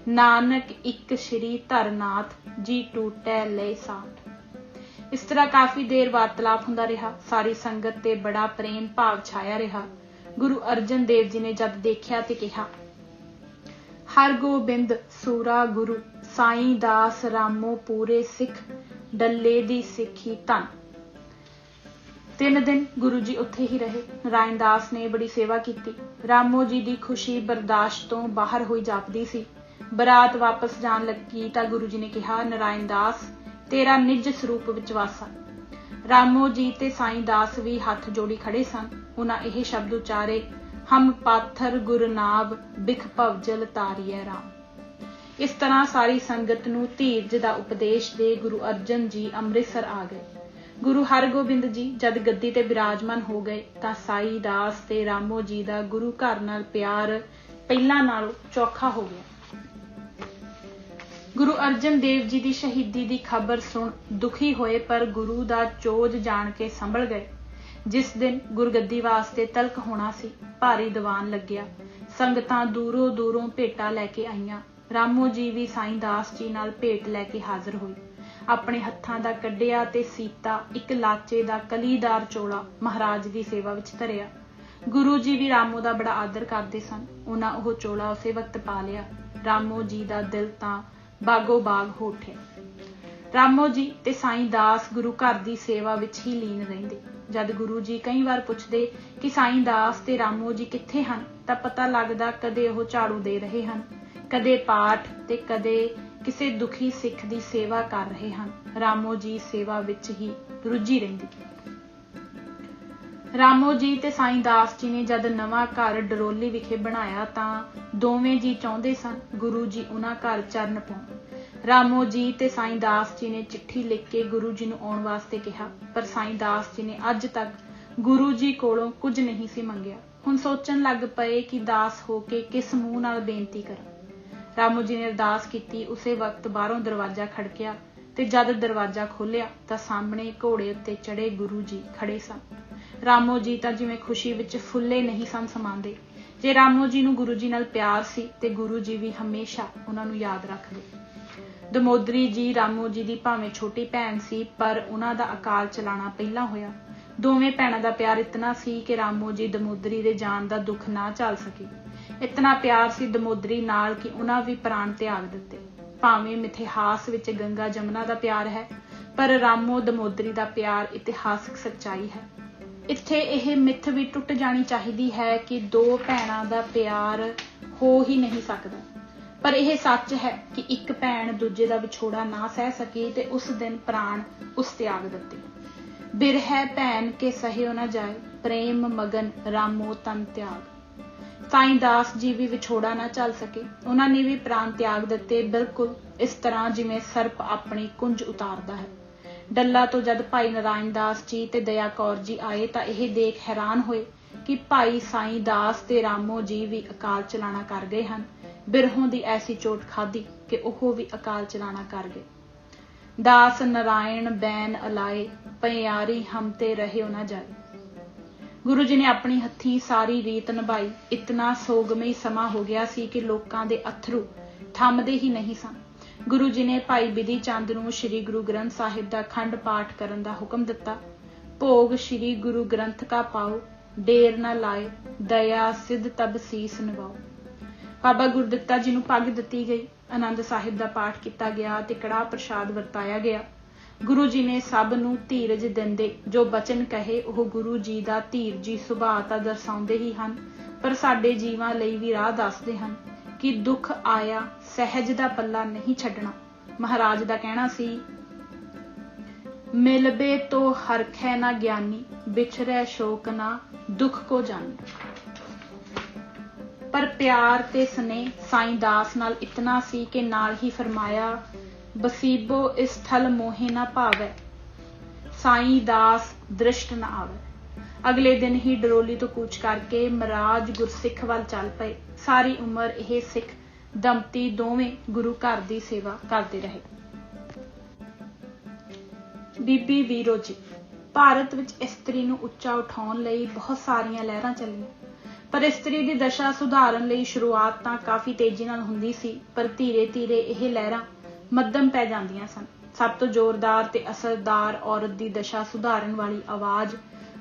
नानक इक श्री धरनाथ जी टूटै ले साठ। इस तरह काफी देर वार्तालाप हुंदा रहा। सारी संगत ते बड़ा प्रेम भाव छाया रहा। गुरु अर्जन देव जी ने जद देखिया ते कहा, हरगोबिंद सूरा गुरु साईं दास रामो पूरे सिख डल्ले दी सिखी धन। 3 दिन गुरु जी उत्थे ही रहे। नारायण दास ने बड़ी सेवा की। रामो जी दी खुशी बर्दाश्त तो बाहर होई जापदी सी। ਬਰਾਤ ਵਾਪਸ ਜਾਣ ਲੱਗੀ ਤਾਂ ਗੁਰੂ ਜੀ ਨੇ ਕਿਹਾ, ਨਾਰਾਇਣ ਦਾਸ ਤੇਰਾ ਨਿੱਜ ਸਰੂਪ ਵਿੱਚ ਵਾਸਾ। ਰਾਮੋ ਜੀ ਤੇ ਸਾਈਂ ਦਾਸ ਵੀ ਹੱਥ ਜੋੜੀ ਖੜੇ ਸਨ। ਉਹਨਾਂ ਇਹ ਸ਼ਬਦ ਉਚਾਰੇ, ਹਮ ਪਾਥਰ ਗੁਰਨਾਬ ਬਿਖ ਭਵਜਲ ਤਾਰੀਐ ਰਾਮ। ਇਸ ਤਰ੍ਹਾਂ ਸਾਰੀ ਸੰਗਤ ਨੂੰ ਧੀਰਜ ਦਾ ਉਪਦੇਸ਼ ਦੇ ਗੁਰੂ ਅਰਜਨ ਜੀ ਅੰਮ੍ਰਿਤਸਰ ਆ ਗਏ। ਗੁਰੂ ਹਰਗੋਬਿੰਦ ਜੀ ਜਦ ਗੱਦੀ ਤੇ ਬਿਰਾਜਮਾਨ ਹੋ ਗਏ ਤਾਂ ਸਾਈ ਦਾਸ ਤੇ ਰਾਮੋ ਜੀ ਦਾ ਗੁਰੂ ਘਰ ਨਾਲ ਪਿਆਰ ਪਹਿਲਾਂ ਨਾਲੋਂ ਚੋਖਾ ਹੋ ਗਿਆ। ਗੁਰੂ ਅਰਜਨ ਦੇਵ ਜੀ ਦੀ ਸ਼ਹੀਦੀ ਦੀ ਖਬਰ ਸੁਣ ਦੁਖੀ ਹੋਏ, ਪਰ ਗੁਰੂ ਦਾ ਚੋਜ ਜਾਣ ਕੇ ਸੰਭਲ ਗਏ। ਜਿਸ ਦਿਨ ਗੁਰਗੱਦੀ ਵਾਸਤੇ ਤਲਕ ਹੋਣਾ ਸੀ, ਭਾਰੀ ਦੀਵਾਨ ਲੱਗਿਆ। ਸੰਗਤਾਂ ਦੂਰੋਂ ਦੂਰੋਂ ਭੇਟਾਂ ਲੈ ਕੇ ਆਈਆਂ। ਰਾਮੋ ਜੀ ਵੀ ਸਾਈਂ ਦਾਸ ਜੀ ਨਾਲ ਭੇਟ ਲੈ ਕੇ ਹਾਜ਼ਰ ਹੋਈ। ਆਪਣੇ ਹੱਥਾਂ ਦਾ ਕੱਢਿਆ ਤੇ ਸੀਤਾ ਇੱਕ ਲਾਚੇ ਦਾ ਕਲੀਦਾਰ ਚੋਲਾ ਮਹਾਰਾਜ ਦੀ ਸੇਵਾ ਵਿੱਚ ਧਰਿਆ। ਗੁਰੂ ਜੀ ਵੀ ਰਾਮੋ ਦਾ ਬੜਾ ਆਦਰ ਕਰਦੇ ਸਨ। ਉਹਨਾਂ ਉਹ ਚੋਲਾ ਉਸੇ ਵਕਤ ਪਾ ਲਿਆ। ਰਾਮੋ ਜੀ ਦਾ ਦਿਲ ਤਾਂ ਬਾਗੋ ਬਾਗ ਹੋ ਉੱਠਿਆ। ਰਾਮੋ ਜੀ ਤੇ ਸਾਈਂ ਦਾਸ ਗੁਰੂ ਘਰ ਦੀ ਸੇਵਾ ਵਿੱਚ ਹੀ ਲੀਨ ਰਹਿੰਦੇ। ਜਦ ਗੁਰੂ ਜੀ ਕਈ ਵਾਰ ਪੁੱਛਦੇ ਕਿ ਸਾਈਂ ਦਾਸ ਤੇ ਰਾਮੋ ਜੀ ਕਿੱਥੇ ਹਨ, ਤਾਂ ਪਤਾ ਲੱਗਦਾ ਕਦੇ ਉਹ ਝਾੜੂ ਦੇ ਰਹੇ ਹਨ, ਕਦੇ ਪਾਠ ਤੇ ਕਦੇ ਕਿਸੇ ਦੁਖੀ ਸਿੱਖ ਦੀ ਸੇਵਾ ਕਰ ਰਹੇ ਹਨ। ਰਾਮੋ ਜੀ ਸੇਵਾ ਵਿੱਚ ਹੀ ਰੁੱਝੀ ਰਹਿੰਦੀ। ਰਾਮੋ ਜੀ ਤੇ ਸਾਈਂ ਦਾਸ ਜੀ ਨੇ ਜਦ ਨਵਾਂ ਘਰ ਡਰੋਲੀ ਵਿਖੇ ਬਣਾਇਆ ਤਾਂ ਦੋਵੇਂ ਜੀ ਚਾਹੁੰਦੇ ਸਨ ਗੁਰੂ ਜੀ ਉਹਨਾਂ ਘਰ ਚਰਨ ਪਾਉਣ। ਰਾਮੋ ਜੀ ਤੇ ਸਾਈਂ ਦਾਸ ਜੀ ਨੇ ਚਿੱਠੀ ਲਿਖ ਕੇ ਗੁਰੂ ਜੀ ਨੂੰ ਆਉਣ ਵਾਸਤੇ ਕਿਹਾ, ਪਰ ਸਾਈਂ ਦਾਸ ਜੀ ਨੇ ਅੱਜ ਤੱਕ ਗੁਰੂ ਜੀ ਕੋਲੋਂ ਕੁਝ ਨਹੀਂ ਸੀ ਮੰਗਿਆ। ਹੁਣ ਸੋਚਣ ਲੱਗ ਪਏ ਕਿ ਦਾਸ ਹੋ ਕੇ ਕਿਸ ਮੂੰਹ ਨਾਲ ਬੇਨਤੀ ਕਰਾਂ। ਰਾਮੋ ਜੀ ਨੇ ਅਰਦਾਸ ਕੀਤੀ। ਉਸੇ ਵਕਤ ਬਾਹਰੋਂ ਦਰਵਾਜ਼ਾ ਖੜਕਿਆ ਤੇ ਜਦ ਦਰਵਾਜ਼ਾ ਖੋਲਿਆ ਤਾਂ ਸਾਹਮਣੇ ਘੋੜੇ ਉੱਤੇ ਚੜੇ ਗੁਰੂ ਜੀ ਖੜੇ ਸਨ। ਰਾਮੋ ਜੀ ਤਾਂ ਜਿਵੇਂ ਖੁਸ਼ੀ ਵਿੱਚ ਫੁੱਲੇ ਨਹੀਂ ਸਨ ਸਮਾਉਂਦੇ। ਜੇ ਰਾਮੋ ਜੀ ਨੂੰ ਗੁਰੂ ਜੀ ਨਾਲ ਪਿਆਰ ਸੀ ਤੇ ਗੁਰੂ ਜੀ ਵੀ ਹਮੇਸ਼ਾ ਉਹਨਾਂ ਨੂੰ ਯਾਦ ਰੱਖਦੇ। ਦਮੋਦਰੀ ਜੀ ਰਾਮੋ ਜੀ ਦੀ ਭਾਵੇਂ ਛੋਟੀ ਭੈਣ ਸੀ, ਪਰ ਉਹਨਾਂ ਦਾ ਅਕਾਲ ਚਲਾਣਾ ਪਹਿਲਾਂ ਹੋਇਆ। ਦੋਵੇਂ ਭੈਣਾਂ ਦਾ ਪਿਆਰ ਇਤਨਾ ਸੀ ਕਿ ਰਾਮੋ ਜੀ ਦਮੋਦਰੀ ਦੇ ਜਾਣ ਦਾ ਦੁੱਖ ਨਾ ਝੱਲ ਸਕੇ। ਇਤਨਾ ਪਿਆਰ ਸੀ ਦਮੋਦਰੀ ਨਾਲ ਕਿ ਉਹਨਾਂ ਵੀ ਪ੍ਰਾਣ ਤਿਆਗ ਦਿੱਤੇ। ਭਾਵੇਂ ਮਿਥਿਹਾਸ ਵਿੱਚ ਗੰਗਾ ਜਮਨਾ ਦਾ ਪਿਆਰ ਹੈ, ਪਰ ਰਾਮੋ ਦਮੋਦਰੀ ਦਾ ਪਿਆਰ ਇਤਿਹਾਸਕ ਸੱਚਾਈ ਹੈ। ਇੱਥੇ ਇਹ ਮਿੱਥ ਵੀ ਟੁੱਟ ਜਾਣੀ ਚਾਹੀਦੀ ਹੈ ਕਿ ਦੋ ਭੈਣਾਂ ਦਾ ਪਿਆਰ ਹੋ ਹੀ ਨਹੀਂ ਸਕਦਾ, ਪਰ ਇਹ ਸੱਚ ਹੈ ਕਿ ਇੱਕ ਭੈਣ ਦੂਜੇ ਦਾ ਵਿਛੋੜਾ ਨਾ ਸਹਿ ਸਕੀ ਤੇ ਉਸ ਦਿਨ ਪ੍ਰਾਣ ਉਸ ਤਿਆਗ ਦਿੱਤੇ। ਬਿਰਹਿ ਭੈਣ ਕੇ ਸਹਿਓ ਨਾ ਜਾਏ, ਪ੍ਰੇਮ ਮਗਨ ਰਾਮੋ ਤਨ ਤਿਆਗ। ਸਾਈਂ ਦਾਸ ਜੀ ਵੀ ਵਿਛੋੜਾ ਨਾ ਝੱਲ ਸਕੇ। ਉਹਨਾਂ ਨੇ ਵੀ ਪ੍ਰਾਣ ਤਿਆਗ ਦਿੱਤੇ, ਬਿਲਕੁਲ ਇਸ ਤਰ੍ਹਾਂ ਜਿਵੇਂ ਸਰਪ ਆਪਣੀ ਕੁੰਜ ਉਤਾਰਦਾ ਹੈ। ਡੱਲਾ ਤੋਂ ਜਦ ਭਾਈ ਨਾਰਾਇਣ ਦਾਸ ਜੀ ਤੇ ਦਇਆ ਕੌਰ ਜੀ ਆਏ ਤਾਂ ਇਹ ਦੇਖ ਹੈਰਾਨ ਹੋਏ ਕਿ ਭਾਈ ਸਾਈਂ ਦਾਸ ਤੇ ਰਾਮੋ ਜੀ ਵੀ ਅਕਾਲ ਚਲਾਣਾ ਕਰ ਗਏ ਹਨ। ਬਿਰਹੋਂ ਦੀ ਐਸੀ ਚੋਟ ਖਾਧੀ ਕਿ ਉਹ ਵੀ ਅਕਾਲ ਚਲਾਣਾ ਕਰ ਗਏ। ਦਾਸ ਨਾਰਾਇਣ ਬੈਨ ਅਲਾਏ, ਪਿਆਰੀ ਹਮ ਤੇ ਰਹਿਓ ਨਾ ਜਾਏ। ਗੁਰੂ ਜੀ ਨੇ ਆਪਣੀ ਹੱਥੀਂ ਸਾਰੀ ਰੀਤ ਨਿਭਾਈ। ਇਤਨਾ ਸੋਗਮਈ ਸਮਾਂ ਹੋ ਗਿਆ ਸੀ ਕਿ ਲੋਕਾਂ ਦੇ ਅਥਰੂ ਥੰਮਦੇ ਹੀ ਨਹੀਂ ਸਨ। ਗੁਰੂ ਜੀ ਨੇ ਭਾਈ ਬਿਧੀ ਚੰਦ ਨੂੰ ਸ੍ਰੀ ਗੁਰੂ ਗ੍ਰੰਥ ਸਾਹਿਬ ਦਾ ਅਖੰਡ ਪਾਠ ਕਰਨ ਦਾ ਹੁਕਮ ਦਿੱਤਾ। ਭੋਗ ਸ੍ਰੀ ਗੁਰੂ ਗ੍ਰੰਥ ਕਾ ਪਾਓ, ਦੇਰ ਨਾ ਲਾਏ, ਦਇਆ ਸਿੱਧ ਤਬ ਸੀਸ ਨਿਵਾਓ। ਬਾਬਾ ਗੁਰਦਿੱਤਾ ਜੀ ਨੂੰ ਪੱਗ ਦਿੱਤੀ ਗਈ। ਆਨੰਦ ਸਾਹਿਬ ਦਾ ਪਾਠ ਕੀਤਾ ਗਿਆ ਤੇ ਕੜਾਹ ਪ੍ਰਸ਼ਾਦ ਵਰਤਾਇਆ ਗਿਆ। ਗੁਰੂ ਜੀ ਨੇ ਸਭ ਨੂੰ ਧੀਰਜ ਦਿੰਦੇ ਜੋ ਬਚਨ ਕਹੇ ਉਹ ਗੁਰੂ ਜੀ ਦਾ ਧੀਰਜੀ ਸੁਭਾਅ ਤਾਂ ਦਰਸਾਉਂਦੇ ਹੀ ਹਨ, ਪਰ ਸਾਡੇ ਜੀਵਾਂ ਲਈ ਵੀ ਰਾਹ ਦੱਸਦੇ ਹਨ ਕਿ ਦੁੱਖ ਆਇਆ ਸਹਿਜ ਦਾ ਪੱਲਾ ਨਹੀਂ ਛੱਡਣਾ। ਮਹਾਰਾਜ ਦਾ ਕਹਿਣਾ ਸੀ, ਮਿਲਬੇ ਤੋ ਹਰਖੈ ਨਾ ਗਿਆਨੀ, ਵਿਛੜੈ ਸ਼ੋਕ ਨਾ ਦੁੱਖ ਕੋ ਜਾਣੀ। ਪਰ ਪਿਆਰ ਤੇ ਸਨੇਹ ਸਾਈਂ ਦਾਸ ਨਾਲ ਇਤਨਾ ਸੀ ਕਿ ਨਾਲ ਹੀ ਫਰਮਾਇਆ, ਬਸੀਬੋ ਇਸ ਥਲ ਮੋਹੇ ਨਾ ਭਾਵੈ, ਸਾਈਂ ਦਾਸ ਦ੍ਰਿਸ਼ਟ ਨਾ ਆਵੇ। ਅਗਲੇ ਦਿਨ ਹੀ ਡਰੋਲੀ ਤੋਂ ਕੂਚ ਕਰਕੇ ਮਹਾਰਾਜ ਗੁਰਸਿੱਖ ਵੱਲ ਚੱਲ ਪਏ। ਸਾਰੀ ਉਮਰ ਇਹ ਸਿੱਖ ਦੰਪਤੀ ਦੋਵੇਂ ਗੁਰੂ ਘਰ ਦੀ ਸੇਵਾ ਕਰਦੇ ਰਹੇ। ਬੀਬੀ ਵੀਰੋ ਜੀ। ਭਾਰਤ ਵਿੱਚ ਇਸਤਰੀ ਨੂੰ ਉੱਚਾ ਉਠਾਉਣ ਲਈ ਬਹੁਤ ਸਾਰੀਆਂ ਲਹਿਰਾਂ ਚੱਲੀਆਂ, ਪਰ ਇਸਤਰੀ ਦੀ ਦਸ਼ਾ ਸੁਧਾਰਨ ਲਈ ਸ਼ੁਰੂਆਤ ਤਾਂ ਕਾਫੀ ਤੇਜ਼ੀ ਨਾਲ ਹੁੰਦੀ ਸੀ, ਪਰ ਧੀਰੇ ਧੀਰੇ ਇਹ ਲਹਿਰਾਂ ਮੱਧਮ ਪੈ ਜਾਂਦੀਆਂ ਸਨ। ਸਭ ਤੋਂ ਜ਼ੋਰਦਾਰ ਤੇ ਅਸਰਦਾਰ ਔਰਤ ਦੀ ਦਸ਼ਾ ਸੁਧਾਰਨ ਵਾਲੀ ਆਵਾਜ਼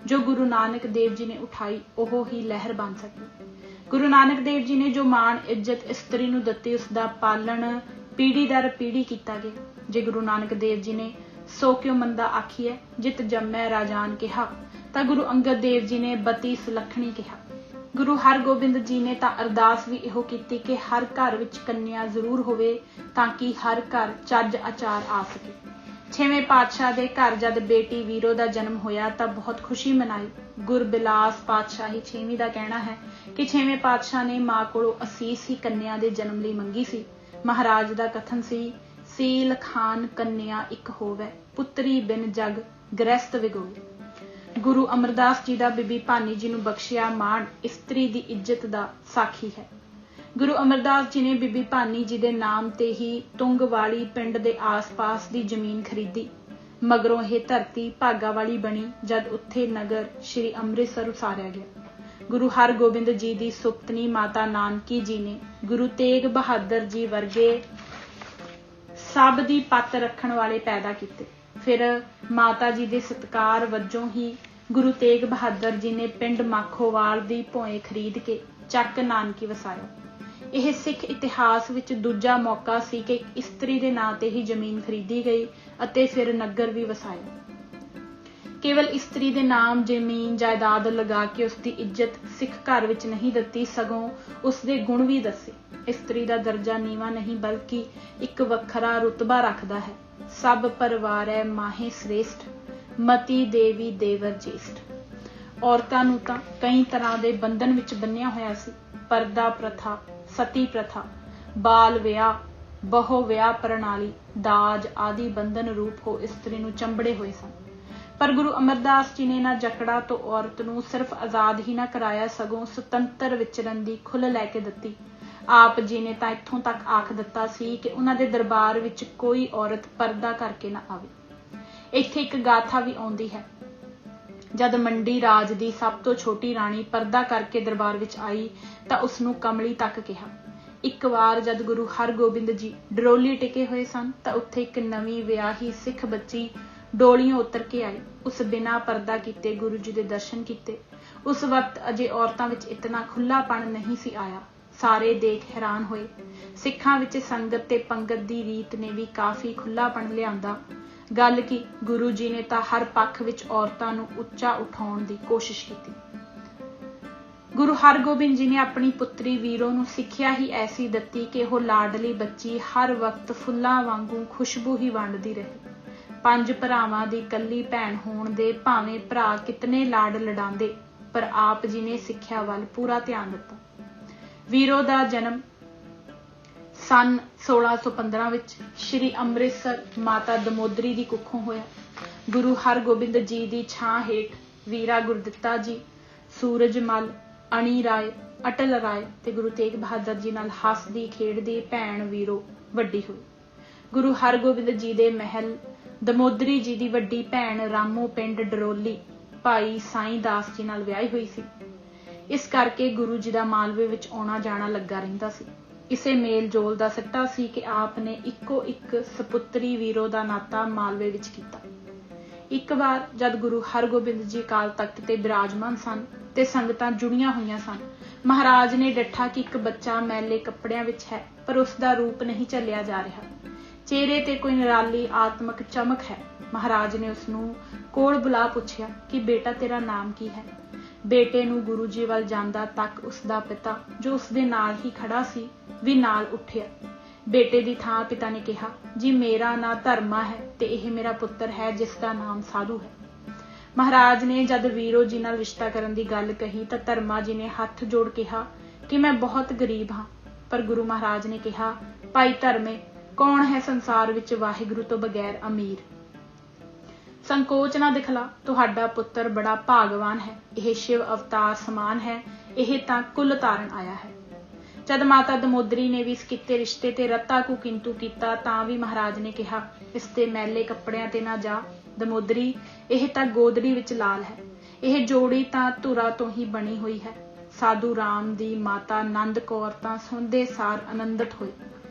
ਜੋ ਗੁਰੂ ਨਾਨਕ ਦੇਵ ਜੀ ਨੇ ਉਠਾਈ, ਉਹ ਹੀ ਲਹਿਰ ਬਣ ਸਕੀ। ਗੁਰੂ ਨਾਨਕ ਦੇਵ ਜੀ ਨੇ ਜੋ ਮਾਣ ਇੱਜ਼ਤ ਇਸਤਰੀ ਨੂੰ ਦਿੱਤੀ, ਉਸ ਦਾ ਪਾਲਣ ਪੀੜ੍ਹੀ ਦਰ ਪੀੜ੍ਹੀ ਕੀਤਾ ਗਿਆ। ਜੇ ਗੁਰੂ ਨਾਨਕ ਦੇਵ ਜੀ ਨੇ ਸੋ ਕਿਉ ਮੰਦਾ ਆਖੀਐ, ਜਿਤ ਜੰਮੈ ਰਾਜਾਨ ਕਿਹਾ, ਤਾਂ ਗੁਰੂ ਅੰਗਦ ਦੇਵ ਜੀ ਨੇ ਬਤੀ ਸੁਲੱਖਣੀ ਕਿਹਾ। गुरु हरगोबिंद जी ने तां अरदास भी इहो कीती कि हर घर विच कन्या जरूर होवे ताकि हर घर चज आचार आ सके। 6वें पातशाह दे घर जद बेटी वीरो दा जन्म होया तां बहुत खुशी मनाई। गुरबिलास पातशाही 6वीं दा कहना है कि 6वें पातशाह ने मां कोलों असीस ही कन्या दे जन्म लई मंगी सी। महाराज दा कथन सी, सील खान कन्या इक होवे, पुत्री बिन जग गृहस्थ विगोवे। गुरु अमरदास जी का बीबी भानी जी नूं बख्शिया माण इस्त्री की इज्जत का साखी है। गुरु अमरदास जी ने बीबी भानी जी के नाम ते ही तुंगवाली पिंड के आस पास की जमीन खरीदी। मगरों यह धरती भागा वाली बनी जद उत्थे नगर श्री अमृतसर उसारिया गया। गुरु हरगोबिंद जी की सुपत्नी माता नानकी जी ने गुरु तेग बहादुर जी वर्गे सब दी पत रखण वाले पैदा किए। फिर माता जी के सत्कार वजों ही गुरु तेग बहादुर जी ने पिंड माखोवाल की भोए खरीद के चक नानकी वसाया। यह सिख इतिहास विच दूजा मौका सी कि इस्त्री के नां ते ही जमीन खरीदी गई अते फिर नगर भी वसाया। केवल इस्त्री के नाम जमीन जायदाद लगा के उसकी इज्जत सिख घर विच नहीं दती, सगों उसके गुण भी दसे। इस्त्री का दर्जा नीवा नहीं बल्कि एक वखरा रुतबा रखता है। सब परिवार है माहे श्रेष्ठ, मती देवी देवर ज्येष्ठ। औरतां नूं तां कई तरह के बंधन विच बन्निया होया सी। परदा प्रथा, सती प्रथा, बाल विआह, बहु विआह प्रणाली, दाज आदि बंधन रूप हो इस्त्री नूं चंबड़े हुए सन। पर गुरु अमरदास जी ने इन्हां जकड़ा तो औरत नूं सिर्फ आजाद ही ना कराया, सगों सुतंत्र विचरण दी खुल लैके दित्ती। आप जी ने तां इत्थों तक आख दिता सी कि उन्हां दे दरबार विच कोई औरत परदा करके ना आवे। इत्थे एक गाथा भी आउंदी है। जद मंडी राज दी सब तो छोटी राणी परदा करके दरबार विच आई तां उसनूं कमली तक कहा। एक बार जद गुरु हरगोबिंद जी डरोली टिके हुए सन तां उत्थे एक नवीं विआही सिख बच्ची डोलियों उतर के आई। उस बिना परदा कीते गुरु जी दे दर्शन कीते। उस वक्त अजे औरतां विच इतना खुलापन नहीं सी आया। सारे देख हैरान होए। सिखां विच संगत ते पंगत दी रीत ने भी काफ़ी खुलापन लिआंदा। गल की गुरु जी ने तां हर पक्ष विच औरतां नूं उच्चा उठाउण दी कोशिश कीती। गुरु हरगोबिंद जी ने अपनी पुत्री वीरो नूं सिक्ख्या ही ऐसी दित्ती कि वो लाडली बच्ची हर वक्त फुल्लां वांगू खुशबू ही वंडदी रहे। 5 भरावां दी कल्ली भैण होण दे भावें भरा कितने लाड लडांदे, पर आप जी ने सिक्ख्या वल पूरा ध्यान दिता। वीरो दा जन्म सन 1615 विच श्री अमृतसर माता दमोदरी दी कुखों होया। गुरु हरगोबिंद जी दी छां हेठ वीरा गुरदित्ता जी, सूरजमल, अणी राय, अटल राय ते गुरु तेग बहादुर जी नाल हसदी खेडदी भैण वीरो वड्डी हुई। गुरु हरगोबिंद जी दे महल दमोदरी जी दी वड्डी भैण रामो पिंड डरोली भाई साईं दास जी नाल विआही हुई सी। इस करके गुरु जी का मालवे विच आउणा जाणा लगा रहिंदा सी। इसे मेल जोल का सिट्टा सी कि आप ने इक्को एक सपुत्री वीरो का नाता मालवे विच कीता। एक बार जद गुरु हरगोबिंद जी अकाल तख्त ते विराजमान सन ते संगतां जुड़ियां हुईयां सन, महाराज ने डठा कि एक बच्चा मैले कपड़ियां विच है, पर उसका रूप नहीं झलिया जा रहा। चेहरे ते कोई निराली आत्मक चमक है। महाराज ने उसनूं कोल बुला पुछया कि बेटा तेरा नाम की है। बेटे नूं गुरु जी वल जांदा तक उसका पिता जो उसदे नाल ही खड़ा सी भी नाल उठिया। बेटे दी थां पिता ने कहा, जी मेरा नां धर्मा है ते यह मेरा पुत्र है जिसका नाम साधु है। महाराज ने जद वीरो जी नाल रिश्ता करन दी गल कही तां धर्मा जी ने हथ जोड़ कहा कि मैं बहुत गरीब हाँ। पर गुरु महाराज ने कहा, भाई धर्मे, कौन है संसार विच वाहिगुरु तो बगैर अमीर। संकोच ना दिखला, तुहाडा पुत्र बड़ा भागवान है। यह शिव अवतार समान है, यह तां कुल तारन आया है। जद माता दमोदरी ने भी इस किते रिश्ते ते रत्ता कु किंतु कीता तां भी महाराज ने कहा, इसते मैले कपड़ियां ते ना जा दमोदरी, यह तां गोदड़ी विच लाल है। यह जोड़ी तां धुरा तो ही बनी हुई है। साधु राम दी माता नंद कौर तां सुनदे सार आनंदित होई।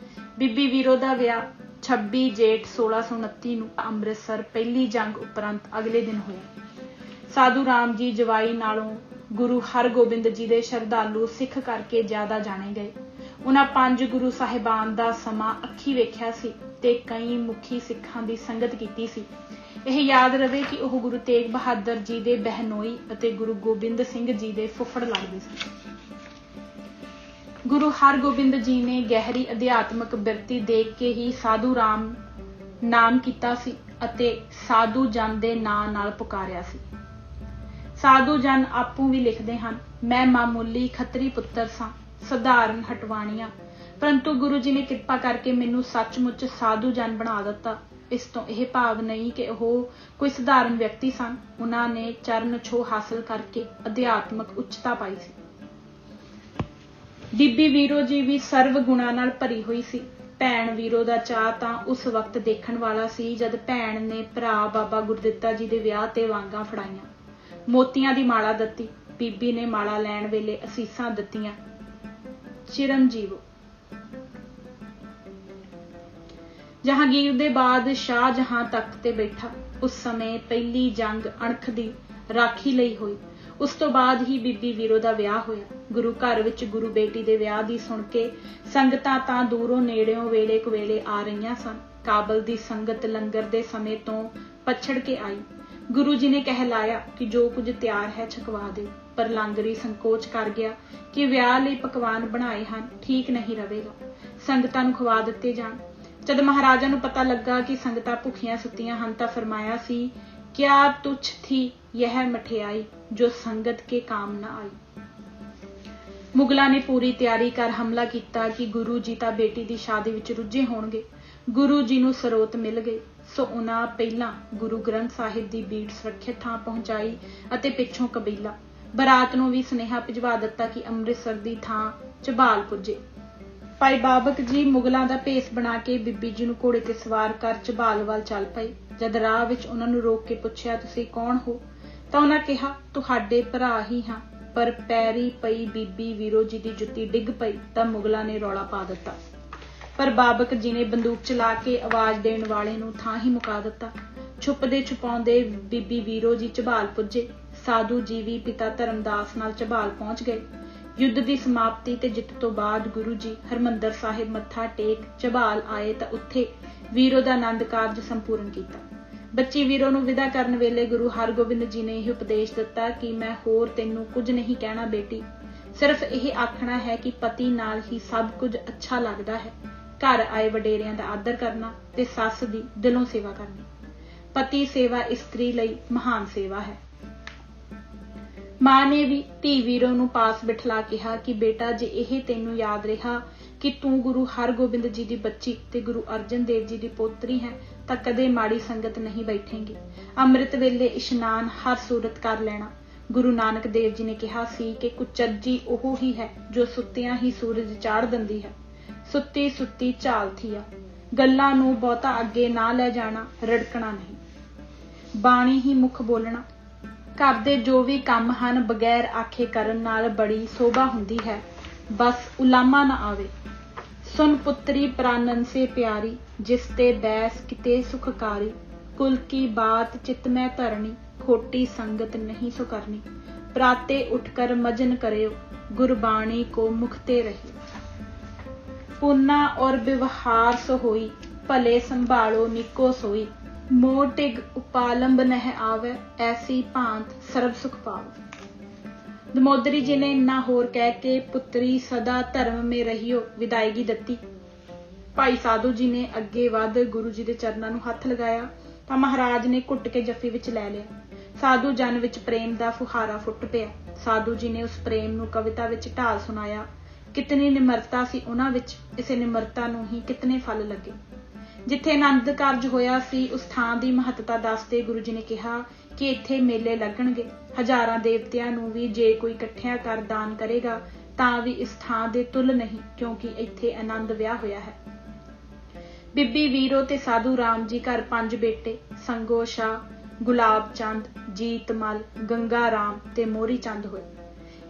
बीबी वीरो दा विआह 26 जेठ 1629 नूं अमृतसर पहली जंग उपरंत अगले दिन होया। साधु राम जी जवाई नालों गुरु हरगोबिंद जी दे श्रद्धालु सिख करके ज्यादा जाने गए। उन्हां 5 गुरु साहिबान दा समा अखी वेख्या सी ते कई मुखी सिखां दी संगत कीती सी। ਇਹ ਯਾਦ ਰਵੇ ਕਿ ਉਹ ਗੁਰੂ ਤੇਗ ਬਹਾਦਰ ਜੀ ਦੇ ਬਹਿਨੋਈ ਅਤੇ ਗੁਰੂ ਗੋਬਿੰਦ ਸਿੰਘ ਜੀ ਦੇ ਫੁੱਫੜ ਲੱਗਦੇ ਸਨ। ਗੁਰੂ ਹਰਗੋਬਿੰਦ ਜੀ ਨੇ ਗਹਿਰੀ ਅਧਿਆਤਮਕ ਬਿਰਤੀ ਦੇਖ ਕੇ ਹੀ ਸਾਧੂ ਰਾਮ ਨਾਮ ਕੀਤਾ ਸੀ ਅਤੇ ਸਾਧੂ ਜਨ ਦੇ ਨਾਂ ਨਾਲ ਪੁਕਾਰਿਆ ਸੀ। ਸਾਧੂ ਜਨ ਆਪੂ ਵੀ ਲਿਖਦੇ ਹਨ, ਮੈਂ ਮਾਮੂਲੀ ਖੱਤਰੀ ਪੁੱਤਰ ਸਾਂ, ਸਧਾਰਨ ਹਟਵਾਣੀਆਂ, ਪਰੰਤੂ ਗੁਰੂ ਜੀ ਨੇ ਕਿਰਪਾ ਕਰਕੇ ਮੈਨੂੰ ਸੱਚਮੁੱਚ ਸਾਧੂ ਜਨ ਬਣਾ ਦਿੱਤਾ। ਇਸ ਤੋਂ ਇਹ ਭਾਵ ਨਹੀਂ ਕਿ ਉਹ ਕੋਈ ਸਧਾਰਨ ਵਿਅਕਤੀ ਸਨ। ਉਹਨਾਂ ਨੇ ਚਰਨ ਛੋਹ ਹਾਸਲ ਕਰਕੇ ਅਧਿਆਤਮਕ ਉੱਚਤਾ ਪਾਈ ਸੀ। ਬੀਬੀ ਵੀਰੋ ਜੀ ਵੀ ਸਰਵ ਗੁਣਾਂ ਨਾਲ ਭਰੀ ਹੋਈ ਸੀ। ਭੈਣ ਵੀਰੋ ਦਾ ਚਾਅ ਤਾਂ ਉਸ ਵਕਤ ਦੇਖਣ ਵਾਲਾ ਸੀ ਜਦ ਭੈਣ ਨੇ ਭਰਾ ਬਾਬਾ ਗੁਰਦਿੱਤਾ ਜੀ ਦੇ ਵਿਆਹ ਤੇ ਵਾਂਗਾਂ ਫੜਾਈਆਂ, ਮੋਤੀਆਂ ਦੀ ਮਾਲਾ ਦਿੱਤੀ। ਬੀਬੀ ਨੇ ਮਾਲਾ ਲੈਣ ਵੇਲੇ ਅਸੀਸਾਂ ਦਿੱਤੀਆਂ, ਚਿਰੰਜੀਵੋ। ਜਹਾਂਗੀਰ ਦੇ ਬਾਅਦ ਸ਼ਾਹਜਹਾਂ ਤਖਤ ਤੇ ਬੈਠਾ। ਉਸ ਸਮੇਂ ਪਹਿਲੀ ਜੰਗ ਅਣਖ ਦੀ ਰਾਖੀ ਲਈ ਹੋਈ। ਉਸ ਤੋਂ ਬਾਅਦ ਹੀ ਬੀਬੀ ਵੀਰੋ ਦਾ ਵਿਆਹ ਹੋਇਆ। ਗੁਰੂ ਘਰ ਵਿੱਚ ਗੁਰੂ ਬੇਟੀ ਦੇ ਵਿਆਹ ਦੀ ਸੁਣ ਕੇ ਸੰਗਤਾਂ ਤਾਂ ਦੂਰੋਂ ਨੇੜਿਓਂ ਵੇਲੇ ਕੁਵੇਲੇ ਆ ਰਹੀਆਂ ਸਨ। ਕਾਬਲ ਦੀ ਸੰਗਤ ਲੰਗਰ ਦੇ ਸਮੇਂ ਤੋਂ ਪਛੜ ਕੇ ਆਈ। ਗੁਰੂ ਜੀ ਨੇ ਕਹਿਲਾਇਆ ਕਿ ਜੋ ਕੁਝ ਤਿਆਰ ਹੈ ਛਕਵਾ ਦਿਓ, ਪਰ ਲਾਂਗਰੀ ਸੰਕੋਚ ਕਰ ਗਿਆ ਕਿ ਵਿਆਹ ਲਈ ਪਕਵਾਨ ਬਣਾਏ ਹਨ, ਠੀਕ ਨਹੀਂ ਰਹੇਗਾ, ਸੰਗਤਾਂ ਨੂੰ ਖਵਾ ਦਿੱਤੇ ਜਾਣ। ਜਦ ਮਹਾਰਾਜਾ ਨੂੰ ਪਤਾ ਲੱਗਾ ਕਿ ਸੰਗਤਾਂ ਭੁੱਖੀਆਂ ਸੁੱਤੀਆਂ ਹਨ ਤਾਂ ਫਰਮਾਇਆ ਸੀ, ਕਿਆ ਤੁਛ ਥੀ ਯਹ ਮਠਿਆਈ ਜੋ ਸੰਗਤ ਕੇ ਕਾਮ ਨਾ ਆਈ। ਮੁਗਲਾਂ ਨੇ ਪੂਰੀ ਤਿਆਰੀ ਕਰ ਹਮਲਾ ਕੀਤਾ ਕਿ ਗੁਰੂ ਜੀ ਤਾਂ ਬੇਟੀ ਦੀ ਸ਼ਾਦੀ ਵਿੱਚ ਰੁੱਝੇ ਹੋਣਗੇ। ਗੁਰੂ ਜੀ ਨੂੰ ਸਰੋਤ ਮਿਲ ਗਈ, ਸੋ ਉਹਨਾਂ ਪਹਿਲਾਂ ਗੁਰੂ ਗ੍ਰੰਥ ਸਾਹਿਬ ਦੀ ਬੀੜ ਸੁਰੱਖਿਅਤ ਥਾਂ ਪਹੁੰਚਾਈ ਅਤੇ ਪਿੱਛੋਂ ਕਬੀਲਾ ਬਰਾਤ ਨੂੰ ਵੀ ਸੁਨੇਹਾ ਭਿਜਵਾ ਦਿੱਤਾ ਕਿ ਅੰਮ੍ਰਿਤਸਰ ਦੀ ਥਾਂ ਝਬਾਲ ਪੁੱਜੇ। ਭਾਈ ਬਾਬਕ ਜੀ ਮੁਗਲਾਂ ਦਾ ਭੇਸ ਬਣਾ ਕੇ ਬੀਬੀ ਜੀ ਨੂੰ ਘੋੜੇ ਤੇ ਸਵਾਰ ਕਰ ਝਬਾਲ ਵੱਲ ਚੱਲ ਪਏ। ਜਦ ਰਾਹ ਵਿੱਚ ਉਹਨਾਂ ਨੂੰ ਰੋਕ ਕੇ ਪੁੱਛਿਆ, ਤੁਸੀਂ ਕੌਣ ਹੋ? ਤਾਂ ਉਹਨਾਂ ਕਿਹਾ, ਤੁਹਾਡੇ ਭਰਾ ਹੀ ਹਾਂ। ਪਰ ਪੈਰੀ ਪਈ ਬੀਬੀ ਵੀਰੋ ਜੀ ਦੀ ਜੁੱਤੀ ਡਿੱਗ ਪਈ ਤਾਂ ਮੁਗਲਾਂ ਨੇ ਰੌਲਾ ਪਾ ਦਿੱਤਾ। ਪਰ ਬਾਬਕ ਜੀ ਨੇ ਬੰਦੂਕ ਚਲਾ ਕੇ ਆਵਾਜ਼ ਦੇਣ ਵਾਲੇ ਨੂੰ ਥਾਂ ਹੀ ਮੁਕਾ ਦਿੱਤਾ। ਛੁਪਦੇ ਛੁਪਾਉਂਦੇ ਬੀਬੀ ਵੀਰੋ ਜੀ ਝਬਾਲ ਪੁੱਜੇ। ਸਾਧੂ ਜੀ ਵੀ ਪਿਤਾ ਧਰਮਦਾਸ ਨਾਲ ਝਬਾਲ ਪਹੁੰਚ ਗਏ। ਯੁੱਧ ਦੀ ਸਮਾਪਤੀ ਤੇ ਜਿੱਤ ਤੋਂ ਬਾਅਦ ਗੁਰੂ ਜੀ ਹਰਿਮੰਦਰ ਸਾਹਿਬ ਮੱਥਾ ਟੇਕ ਝਬਾਲ ਆਏ ਤਾਂ ਉੱਥੇ ਵੀਰੋ ਦਾ ਆਨੰਦ ਕਾਰਜ ਸੰਪੂਰਨ ਕੀਤਾ। ਬੱਚੀ ਵੀਰੋ ਨੂੰ ਵਿਦਾ ਕਰਨ ਵੇਲੇ ਗੁਰੂ ਹਰਗੋਬਿੰਦ ਜੀ ਨੇ ਇਹ ਉਪਦੇਸ਼ ਦਿੱਤਾ ਕਿ ਮੈਂ ਹੋਰ ਤੈਨੂੰ ਕੁਝ ਨਹੀਂ ਕਹਿਣਾ ਬੇਟੀ, ਸਿਰਫ ਇਹ ਆਖਣਾ ਹੈ ਕਿ ਪਤੀ ਨਾਲ ਹੀ ਸਭ ਕੁਝ ਅੱਛਾ ਲੱਗਦਾ ਹੈ। ਘਰ ਆਏ ਵਡੇਰਿਆਂ ਦਾ ਆਦਰ ਕਰਨਾ ਤੇ ਸੱਸ ਦੀ ਦਿਲੋਂ ਸੇਵਾ ਕਰਨੀ। ਪਤੀ ਸੇਵਾ ਇਸਤਰੀ ਲਈ ਮਹਾਨ ਸੇਵਾ ਹੈ। ਮਾਂ ਨੇ ਵੀ ਧੀ ਵੀਰੋ ਨੂੰ ਪਾਸ ਬਿਠਲਾ ਕਿਹਾ ਕਿ ਬੇਟਾ, ਜੇ ਇਹ ਤੈਨੂੰ ਯਾਦ ਰਿਹਾ ਕਿ ਤੂੰ ਗੁਰੂ ਹਰਗੋਬਿੰਦ ਜੀ ਦੀ ਬੱਚੀ ਤੇ ਗੁਰੂ ਅਰਜਨ ਦੇਵ ਜੀ ਦੀ ਪੋਤਰੀ ਹੈ ਤਾਂ ਕਦੇ ਮਾੜੀ ਸੰਗਤ ਨਹੀਂ ਬੈਠੇਂਗੀ। ਅੰਮ੍ਰਿਤ ਵੇਲੇ ਇਸ਼ਨਾਨ ਹਰ ਸੂਰਤ ਕਰ ਲੈਣਾ। ਗੁਰੂ ਨਾਨਕ ਦੇਵ ਜੀ ਨੇ ਕਿਹਾ ਸੀ ਕਿ ਕੁਚੱਜੀ ਉਹ ਹੀ ਹੈ ਜੋ ਸੁੱਤਿਆਂ ਹੀ ਸੂਰਜ ਚਾੜ ਦਿੰਦੀ ਹੈ। ਸੁੱਤੀ ਸੁੱਤੀ ਝਾਲਥੀ ਆ। ਗੱਲਾਂ ਨੂੰ ਬਹੁਤਾ ਅੱਗੇ ਨਾ ਲੈ ਜਾਣਾ, ਰੜਕਣਾ ਨਹੀਂ। ਬਾਣੀ ਹੀ ਮੁੱਖ ਬੋਲਣਾ। ਘਰ ਦੇ ਜੋ ਵੀ ਕੰਮ ਹਨ ਬਗੈਰ ਆਖੇ ਕਰਨ ਨਾਲ ਬੜੀ ਸੋਭਾ ਹੁੰਦੀ ਹੈ, ਬਸ ਉਲਾਮਾ ਨਾ ਆਵੇ। ਸੁਨ ਪੁੱਤਰੀ ਪ੍ਰਾਨਨ ਸੇ ਪਿਆਰੀ, ਜਿਸ ਤੇ ਬੈਸ ਕਿਤੇ ਸੁਖਕਾਰੀ। ਕੁਲ ਕੀ ਬਾਤ ਚਿਤ ਮੈਂ ਧਰਨੀ, ਖੋਟੀ ਸੰਗਤ ਨਹੀਂ ਸੋ ਕਰਨੀ। ਪ੍ਰਾਤੇ ਉੱਠ ਕਰ ਮਜਨ ਕਰਿਓ, ਗੁਰਬਾਣੀ ਕੋ ਮੁਖਤੇ ਰਹੀ। ਪੁੰਨਾ ਔਰ ਵਿਵਹਾਰ ਸੋ ਹੋਈ, ਭਲੇ ਸੰਭਾਲੋ ਨਿੱਕੋ ਸੋਈ। ਮੋਹ ਟਿਗ ਉਪਾਲੰਬ ਨਹਿ ਆਵੈ, ਐਸੀ ਭਾਂਤ ਸਰਬ ਸੁਖ ਪਾਵੈ। ਦਮੋਦਰੀ ਜੀ ਨੇ ਇੰਨਾ ਹੋਰ ਕਹਿ ਕੇ ਪੁੱਤਰੀ ਸਦਾ ਧਰਮ ਮੇ ਰਹੀਓ ਵਿਦਾਇਗੀ ਦਿੱਤੀ। ਭਾਈ ਸਾਧੂ ਜੀ ਨੇ ਅੱਗੇ ਵੱਧ ਗੁਰੂ ਜੀ ਦੇ ਚਰਨਾਂ ਨੂੰ ਹੱਥ ਲਗਾਇਆ ਤਾਂ ਮਹਾਰਾਜ ਨੇ ਘੁੱਟ ਕੇ ਜੱਫੀ ਵਿੱਚ ਲੈ ਲਿਆ। ਸਾਧੂ ਜਨ ਵਿੱਚ ਪ੍ਰੇਮ ਦਾ ਫੁਹਾਰਾ ਫੁੱਟ ਪਿਆ। ਸਾਧੂ ਜੀ ਨੇ ਉਸ ਪ੍ਰੇਮ ਨੂੰ ਕਵਿਤਾ ਵਿੱਚ ਢਾਲ ਸੁਣਾਇਆ। ਕਿਤਨੀ ਨਿਮਰਤਾ ਸੀ ਉਹਨਾਂ ਵਿੱਚ, ਇਸੇ ਨਿਮਰਤਾ ਨੂੰ ਹੀ ਕਿਤਨੇ ਫਲ ਲੱਗੇ। ਜਿੱਥੇ ਆਨੰਦ ਕਾਰਜ ਹੋਇਆ ਸੀ ਉਸ ਥਾਂ ਦੀ ਮਹੱਤਤਾ ਦੱਸਦੇ ਗੁਰੂ ਜੀ ਨੇ ਕਿਹਾ ਕਿ ਇੱਥੇ ਮੇਲੇ ਲੱਗਣਗੇ। ਹਜ਼ਾਰਾਂ ਦੇਵਤਿਆਂ ਨੂੰ ਵੀ ਜੇ ਕੋਈ ਇਕੱਠਿਆਂ ਕਰ ਦਾਨ ਕਰੇਗਾ ਤਾਂ ਵੀ ਇਸ ਥਾਂ ਦੇ ਤੁਲ ਨਹੀਂ, ਕਿਉਂਕਿ ਇੱਥੇ ਆਨੰਦ ਵਿਆਹ ਹੋਇਆ ਹੈ। ਬੀਬੀ ਵੀਰੋ ਤੇ ਸਾਧੂ ਰਾਮ ਜੀ ਘਰ 5 ਬੇਟੇ ਸੰਗੋ ਸ਼ਾਹ, ਗੁਲਾਬ ਚੰਦ, ਜੀਤ ਮਲ, ਗੰਗਾ ਰਾਮ ਤੇ ਮੋਰੀ ਚੰਦ ਹੋਏ।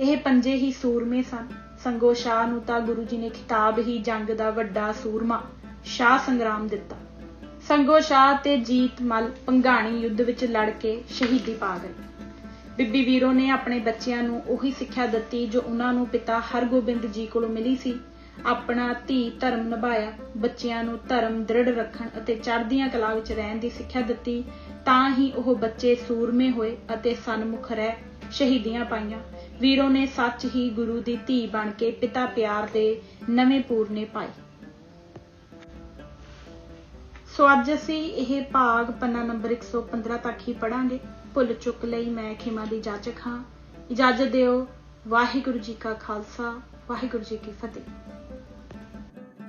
ਇਹ 5 ਹੀ ਸੂਰਮੇ ਸਨ। ਸੰਗੋ ਸ਼ਾਹ ਨੂੰ ਤਾਂ ਗੁਰੂ ਜੀ ਨੇ ਖਿਤਾਬ ਹੀ ਜੰਗ ਦਾ ਵੱਡਾ ਸੂਰਮਾ ਸ਼ਾਹ ਸੰਗਰਾਮ ਦਿੱਤਾ। ਸੰਗੋ ਸ਼ਾਹ ਤੇ ਜੀਤ ਮਲ ਭੰਗਾਣੀ ਯੁੱਧ ਵਿੱਚ ਲੜ ਕੇ ਸ਼ਹੀਦੀ ਪਾ ਗਏ। ਬੀਬੀ ਵੀਰੋ ਨੇ ਆਪਣੇ ਬੱਚਿਆਂ ਨੂੰ ਉਹੀ ਸਿੱਖਿਆ ਦਿੱਤੀ ਜੋ ਉਹਨਾਂ ਨੂੰ ਪਿਤਾ ਹਰਗੋਬਿੰਦ ਜੀ ਕੋਲੋਂ ਮਿਲੀ ਸੀ ਆਪਣਾ ਧੀ ਧਰਮ ਨਿਭਾਇਆ, ਬੱਚਿਆਂ ਨੂੰ ਧਰਮ ਦ੍ਰਿੜ ਰੱਖਣ ਅਤੇ ਚੜ੍ਹਦੀਆਂ ਕਲਾ ਵਿੱਚ ਰਹਿਣ ਦੀ ਸਿੱਖਿਆ ਦਿੱਤੀ, ਤਾਂ ਹੀ ਉਹ ਬੱਚੇ ਸੂਰਮੇ ਹੋਏ ਅਤੇ ਸਨਮੁਖ ਰਹਿ ਸ਼ਹੀਦੀਆਂ ਪਾਈਆਂ। ਵੀਰੋ ਨੇ ਸੱਚ ਹੀ ਗੁਰੂ ਦੀ ਧੀ ਬਣ ਕੇ ਪਿਤਾ ਪਿਆਰ ਦੇ ਨਵੇਂ ਪੂਰਨੇ ਪਾਏ। ਸੋ ਅੱਜ ਅਸੀਂ ਇਹ ਭਾਗ ਪੰਨਾ ਨੰਬਰ 115 ਤੱਕ ਹੀ ਪੜਾਂਗੇ। ਭੁੱਲ ਚੁੱਕ ਲਈ ਮੈਂ ਖਿਮਾ ਦੀ ਜਾਚਕ ਹਾਂ। ਇਜਾਜ਼ਤ ਦਿਓ। ਵਾਹਿਗੁਰੂ ਜੀ ਕਾ ਖਾਲਸਾ, ਵਾਹਿਗੁਰੂ ਜੀ ਕੀ ਫਤਿਹ।